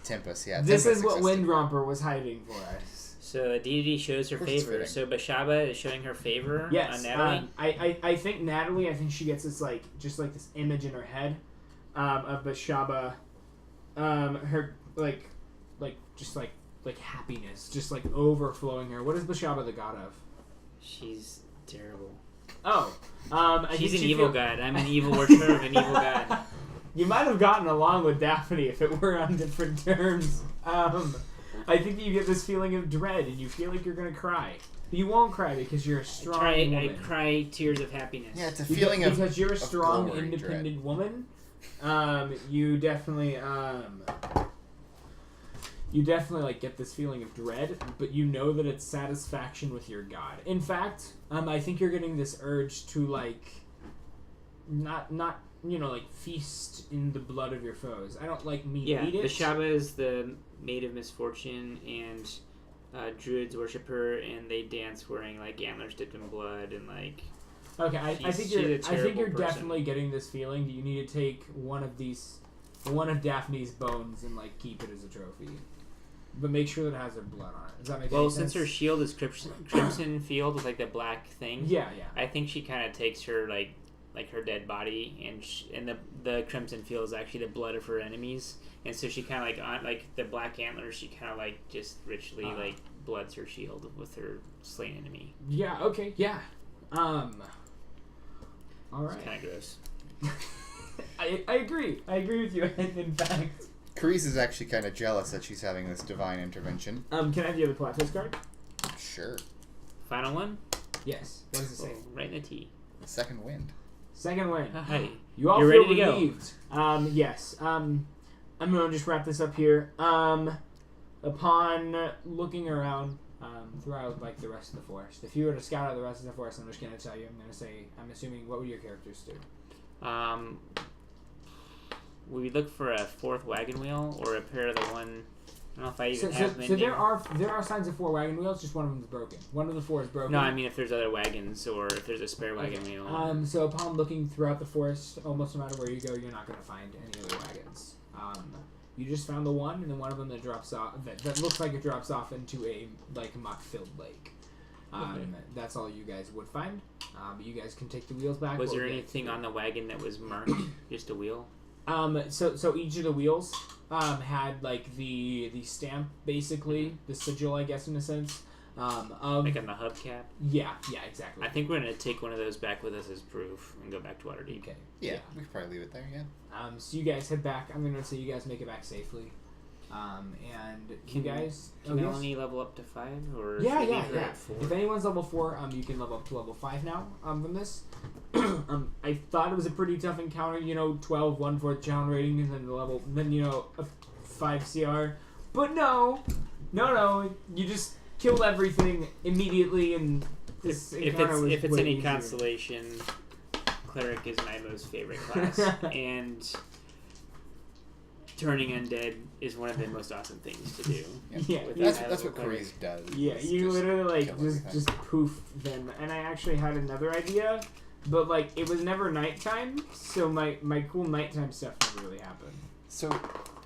Tempest, yeah. This Tempest is what existed. Windromper was hiding for us. So deity shows her Of course it's favor. fitting. So Bashaba is showing her favor Yes, on Natalie. I think Natalie. I think she gets this just like this image in her head, of Bashaba, her just like happiness, just like overflowing her. What is Bashaba the god of? She's terrible. Oh, I She's think an she evil feel- god. I'm an evil worshiper of an evil god. You might have gotten along with Daphne if it were on different terms. I think that you get this feeling of dread, and you feel like you're gonna cry. But you won't cry because you're a strong I woman. cry tears of happiness. Yeah, it's a feeling of because you're a strong, glory, independent woman. You definitely like get this feeling of dread, but you know that it's satisfaction with your god. In fact, I think you're getting this urge to like not like feast in the blood of your foes. I don't like meat. Yeah, Eat it. Bashaba is the maid of misfortune, and druids worship her, and they dance wearing like antlers dipped in blood, and like. Okay, I She's think a you're terrible person. definitely getting this feeling that you need to take one of Daphne's bones and like keep it as a trophy. But make sure that it has her blood on it. Does that make Well, any sense? since her shield is crimson field with like the black thing, Yeah. I think she kind of takes her like her dead body, and the crimson field is actually the blood of her enemies, and so she kind of like on like the black antlers, she kind of like just ritually like bloods her shield with her slain enemy. Yeah, okay, yeah. All It's right. kind of gross. I agree. I agree with you, in fact. Carice is actually kind of jealous that she's having this divine intervention. Can I have the other plot twist card? Sure. Final one. Yes. What does it say? Right in the T. The second wind. Second win. Hi. You all You're feel ready to go. relieved. Yes. I'm going to just wrap this up here. Upon looking around throughout like the rest of the forest, if you were to scout out the rest of the forest, I'm just going to tell you. I'm assuming. What would your characters do? Would we look for a fourth wagon wheel or a pair of the one? I don't know if I even have So many. there are signs of 4 wagon wheels. Just one of them is broken. One of the 4 is broken. No, I mean if there's other wagons or if there's a spare wagon wheel. So upon looking throughout the forest, almost no matter where you go, you're not going to find any other wagons. You just found the one, and then one of them that drops off. That looks like it drops off into a like muck-filled lake. Okay. That's all you guys would find. But you guys can take the wheels back. Was or there get anything to- on the wagon that was marked? Just a wheel? So each of the wheels had like the stamp, basically the sigil, I guess in a sense. Of Like on the hubcap? yeah, exactly. I think we're going to take one of those back with us as proof and go back to Waterdeep. Okay. Yeah, we could probably leave it there, yeah. So you guys head back. I'm gonna say you guys make it back safely. And you guys. Can Melanie level up to 5? Or Yeah, should we yeah, leave her yeah. at 4? If anyone's level 4, you can level up to level 5 now. From this, I thought it was a pretty tough encounter. 12 1/4 challenge rating, and then a 5 CR. But no, you just killed everything immediately, and this if encounter was it's way any easier. consolation, cleric is my most favorite class, and turning undead is one of the most awesome things to do. Yeah, with That's high-level what cleric. Carice does. Yeah, is you just literally kill just everything. poof them. And I actually had another idea, but it was never nighttime, so my cool nighttime stuff never really happened. So,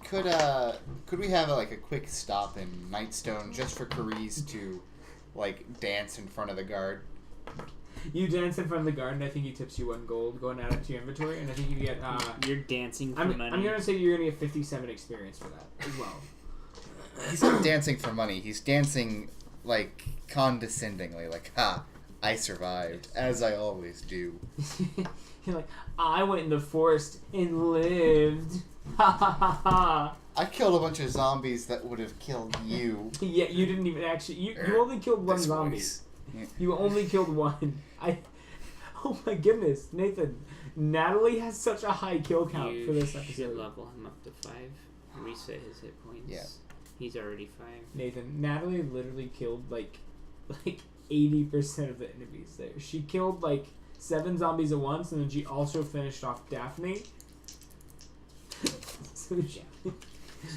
could we have a quick stop in Nightstone just for Carice to dance in front of the guard? You dance in front of the guard, and I think he tips you 1 gold, going add it to your inventory, and I think you get. You're dancing for I'm money. gonna say you're gonna get 57 experience for that as well. He's not dancing for money. He's dancing condescendingly, ha, I survived, as I always do. You're like, I went in the forest and lived. Ha ha ha ha. I killed a bunch of zombies that would have killed you. Yeah, you didn't even actually. You only killed 1 This zombie. voice. Yeah. You only killed 1. Oh my goodness, Nathan. Natalie has such a high kill count You for this should episode. level him up to 5. Reset his hit points. Yeah. He's already 5. Nathan, Natalie literally killed 80% of the enemies there. She killed 7 zombies at once, and then she also finished off Daphne.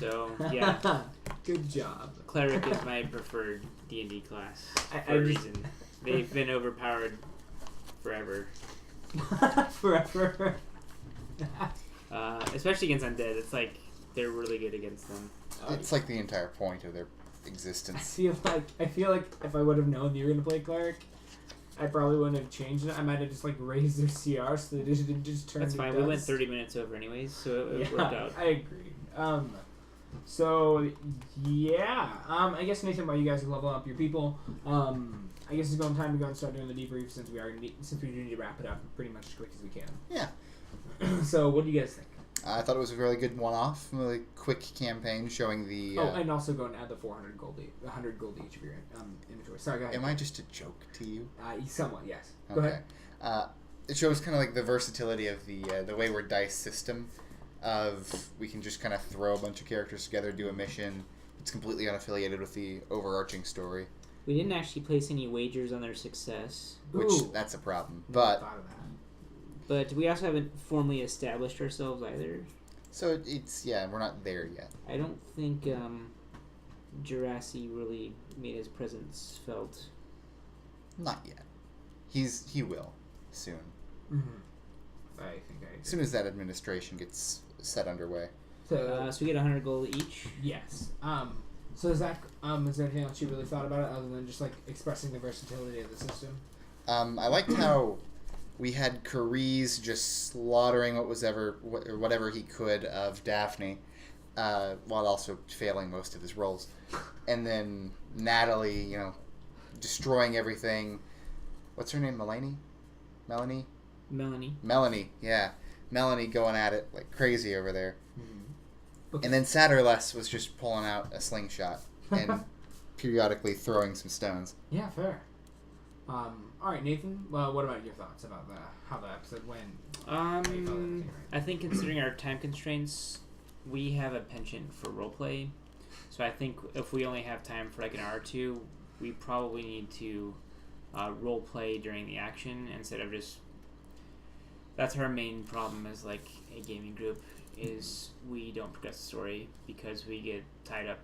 So, yeah. Good job. Cleric is my preferred D&D class I for a just- reason. They've been overpowered forever. Forever. Especially against undead. It's they're really good against them. It's the entire point of their I existence. feel like if I would have known you were gonna play cleric, I probably wouldn't have changed it. I might have just raised their CR so they didn't just turn. That's to fine. dust. We went 30 minutes over anyways, so it worked out. I agree. So yeah. I guess Nathan, while you guys are leveling up your people, I guess it's going time to go and start doing the debrief since we do need to wrap it up pretty much as quick as we can. Yeah. So what do you guys think? I thought it was a really good one-off, really quick campaign showing the... and also go and add the 100 gold each of your inventory. Sorry, go ahead. Am I just a joke to you? Somewhat, yes. Go Okay. ahead. It shows kind of the versatility of the wayward dice system. We can just kind of throw a bunch of characters together, do a mission. It's completely unaffiliated with the overarching story, We didn't actually place any wagers on their success, which Ooh. that's a problem. Never But thought of that. but we also haven't formally established ourselves either. so it's we're not there yet. I don't think Jurassic really made his presence felt. Not yet. He will soon. Mm-hmm. I think I agree. As soon as that administration gets set underway. So, So we get 100 gold each. yes. So Zach, is there anything else you really thought about it other than just expressing the versatility of the system? I liked how we had Carice just slaughtering whatever he could of Daphne, while also failing most of his roles, and then Natalie, destroying everything. What's her name? Melanie, yeah. Melanie going at it like crazy over there. Okay. And then Satterless was just pulling out a slingshot and periodically throwing some stones. Yeah, fair. All right, Nathan. Well, what about your thoughts about how the episode went? How you felt everything, right? I think considering our time constraints, we have a penchant for roleplay. So I think if we only have time for an hour or two, we probably need to roleplay during the action instead of just... That's our main problem as a gaming group, is we don't progress the story because we get tied up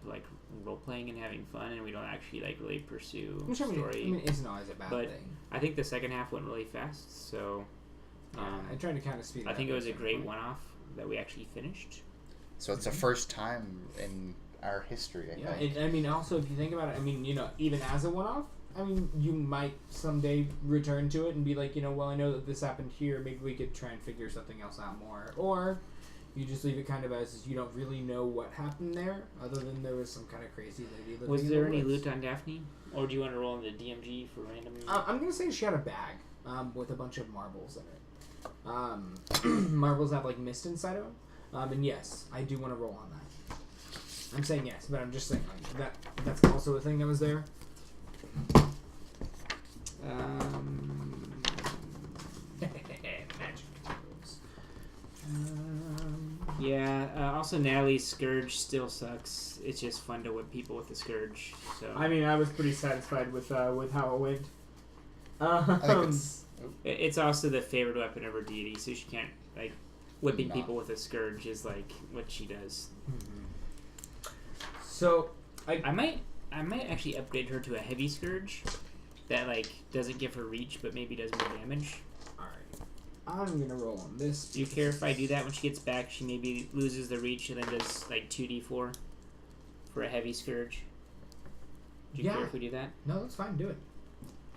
role playing and having fun, and we don't actually really pursue Which story. isn't always a bad But thing. I think the second half went really fast, so I tried to kind of speed it I up think it at was a some great point. one-off that we actually finished. So it's the first time in our history, I Yeah, think. also if you think about it, even as a one-off, you might someday return to it and be like, well, I know that this happened here. Maybe we could try and figure something else out more, or you just leave it kind of as you don't really know what happened there, other than there was some kind of crazy lady living Was in there the any woods. loot on Daphne? Or do you want to roll in the DMG for random... I'm gonna say she had a bag with a bunch of marbles in it. Marbles have mist inside of them, and yes, I do want to roll on that. I'm saying yes, but I'm just saying that's also a thing that was there. Magic tools. Yeah, Also, Natalie's Scourge still sucks. It's just fun to whip people with the Scourge. So I mean, I was pretty satisfied with how it went. I think it's... it's also the favorite weapon of her deity, so she can't like whipping No. people with a Scourge is like what she does. So I might actually upgrade her to a heavy Scourge that like doesn't give her reach, but maybe does more damage. I'm gonna roll on this. Do you care if I do that when she gets back? She maybe loses the reach and then does like 2d4 for a heavy Scourge. Do you care if we do that? No, that's fine. Do it.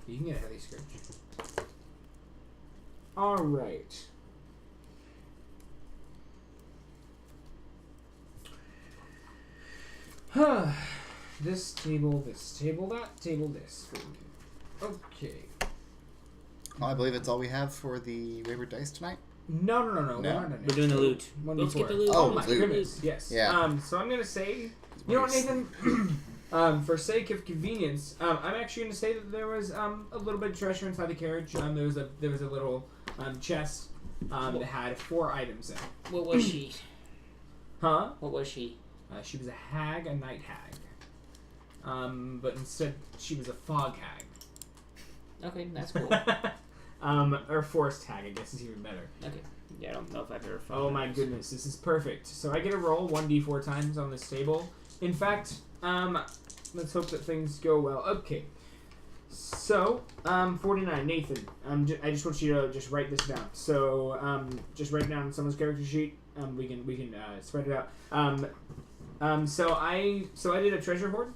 You can get a heavy scourge. All right. This table, that table, this. Okay. I believe it's all we have for the Wayward Dice tonight. No. No. We're not done yet. We're doing the loot. 1d4. Let's get the loot. Oh, my loot. goodness. Yes. Yeah. So I'm gonna say, you know what, Nathan? For sake of convenience, I'm actually gonna say that there was a little bit of treasure inside the carriage. There was a little chest that had 4 items in it. What was she? Huh? What was she? She was a hag, a night hag. But instead, she was a fog hag. Okay, that's cool. Or forest hag, I guess is even better. Okay. Yeah, I don't know if I've ever found Oh my goodness, this is perfect. So I get a roll 1d4 times on this table. In fact, let's hope that things go well. Okay. So, 49, Nathan. I just want you to just write this down. So, just write it down on someone's character sheet. We can spread it out. So I did a treasure hoard.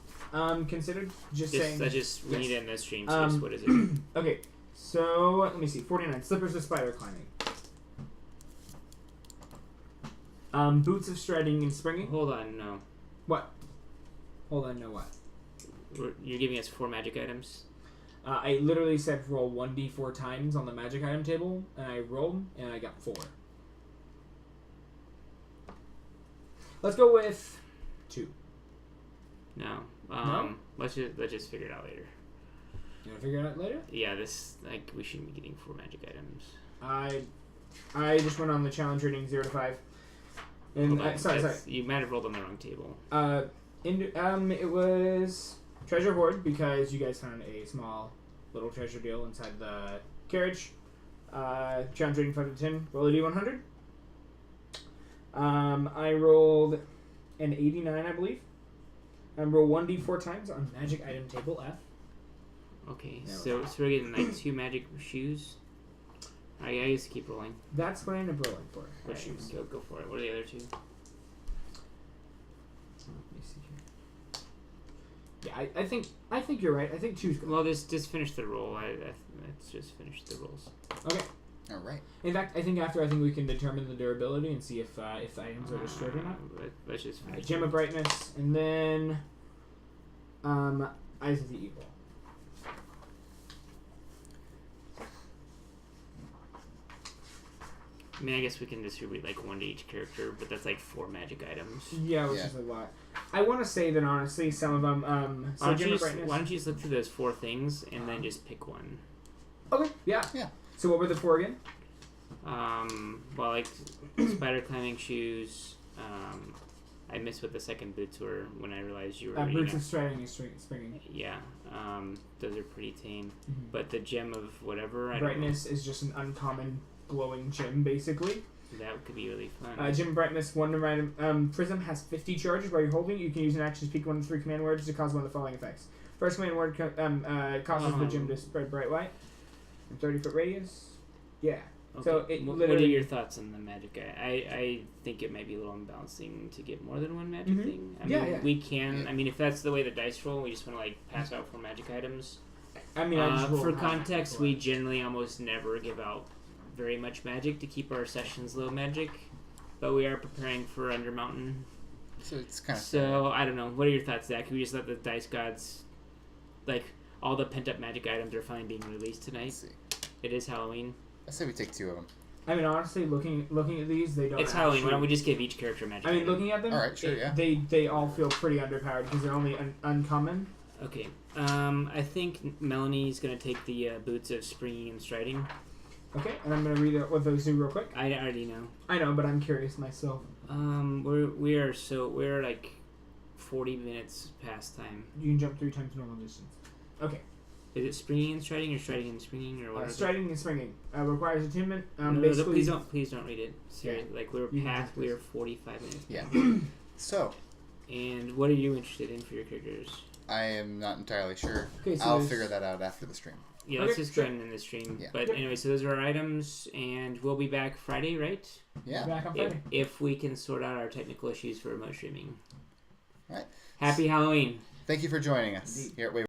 Considered just saying. We Yes. need it in this stream. So just what is it? Okay. So let me see. 49 slippers of spider climbing. Boots of striding and springing. Hold on, no. What? Hold on, no what? You're giving us 4 magic items. I literally said roll 1d4 times on the magic item table, and I rolled, and I got 4. Let's go with 2. No. No? Let's just figure it out later. You wanna figure it out later? Yeah, we shouldn't be getting 4 magic items. I just went on the challenge rating 0 to 5. And Hold on, sorry. You might have rolled on the wrong table. It was treasure hoard because you guys found a small little treasure deal inside the carriage. Challenge rating 5 to 10. Roll a d100. I rolled an 89, I believe. Roll 1d4 times on magic item table F. Okay, No. so we're getting like 2 magic shoes. I used to keep rolling. That's what I end up rolling for. What shoes? Go for it. What are the other 2? Let me see here. Yeah, I think you're right. I think 2's good. Well, just finish the roll. Let's just finish the rolls. Okay. All right. In fact, I think we can determine the durability and see if the items are destroyed or not. Let's just finish. Gem of Brightness, and then Eyes of the Evil. I mean, I guess we can distribute like 1 to each character, but that's like 4 magic items. Yeah, which is a lot. I want to say that honestly, some of them. Why Gem of Brightness. don't you just look through those 4 things and then just pick one? Okay. Yeah. Yeah. So what were the 4 again? Well, like spider climbing shoes. I missed what the second boots were when I realized you were. Boots of Striding and Springing. Yeah. Those are pretty tame. Mm-hmm. But the gem of whatever. Brightness is just an uncommon glowing gem, basically. That could be really fun. Gem of Brightness, one random. Prism has 50 charges. While you're holding it, you can use an action to speak 1 of 3 command words to cause one of the following effects. First command word causes the gem to spread bright light. 30-foot radius. Yeah. Okay. So it what literally. are your thoughts on the magic? I think it might be a little unbalancing to get more than 1 magic Mhm. thing. I Yeah, mean, yeah. we can. I mean, if that's the way the dice roll, we just want to like pass out 4 magic items. I mean, I just rolled for high context, before. we generally almost never give out very much magic to keep our sessions low magic, but we are preparing for Undermountain. So it's kind of. So I don't know. What are your thoughts, Zach? Can we just let the dice gods, like all the pent up magic items, are finally being released tonight? Let's see. It is Halloween. I say we take 2 of them. I mean, honestly, looking at these, they don't. It's Halloween. Why actually- don't we just give each character a magic? I mean, item? looking at them, All right, sure, yeah. they all feel pretty underpowered because they're only uncommon. Okay. I think Melanie's gonna take the boots of springing and striding. Okay, and I'm gonna read what those do real quick. I already know. I know, but I'm curious myself. We're like 40 minutes past time. You can jump 3 times normal distance. Okay. Is it springing and striding, or striding and springing, or what? Striding and springing requires attunement. No, Basically, please don't read it. Seriously, like we're 45 minutes. Yeah. So. And what are you interested in for your characters? I am not entirely sure. Okay, so I'll figure that out after the stream. Yeah, let's just go ahead and end the stream. Yeah. But anyway, so those are our items, and we'll be back Friday, right? Yeah. Back on Friday. If we can sort out our technical issues for remote streaming. All right. Happy Halloween. Thank you for joining us here at Wave.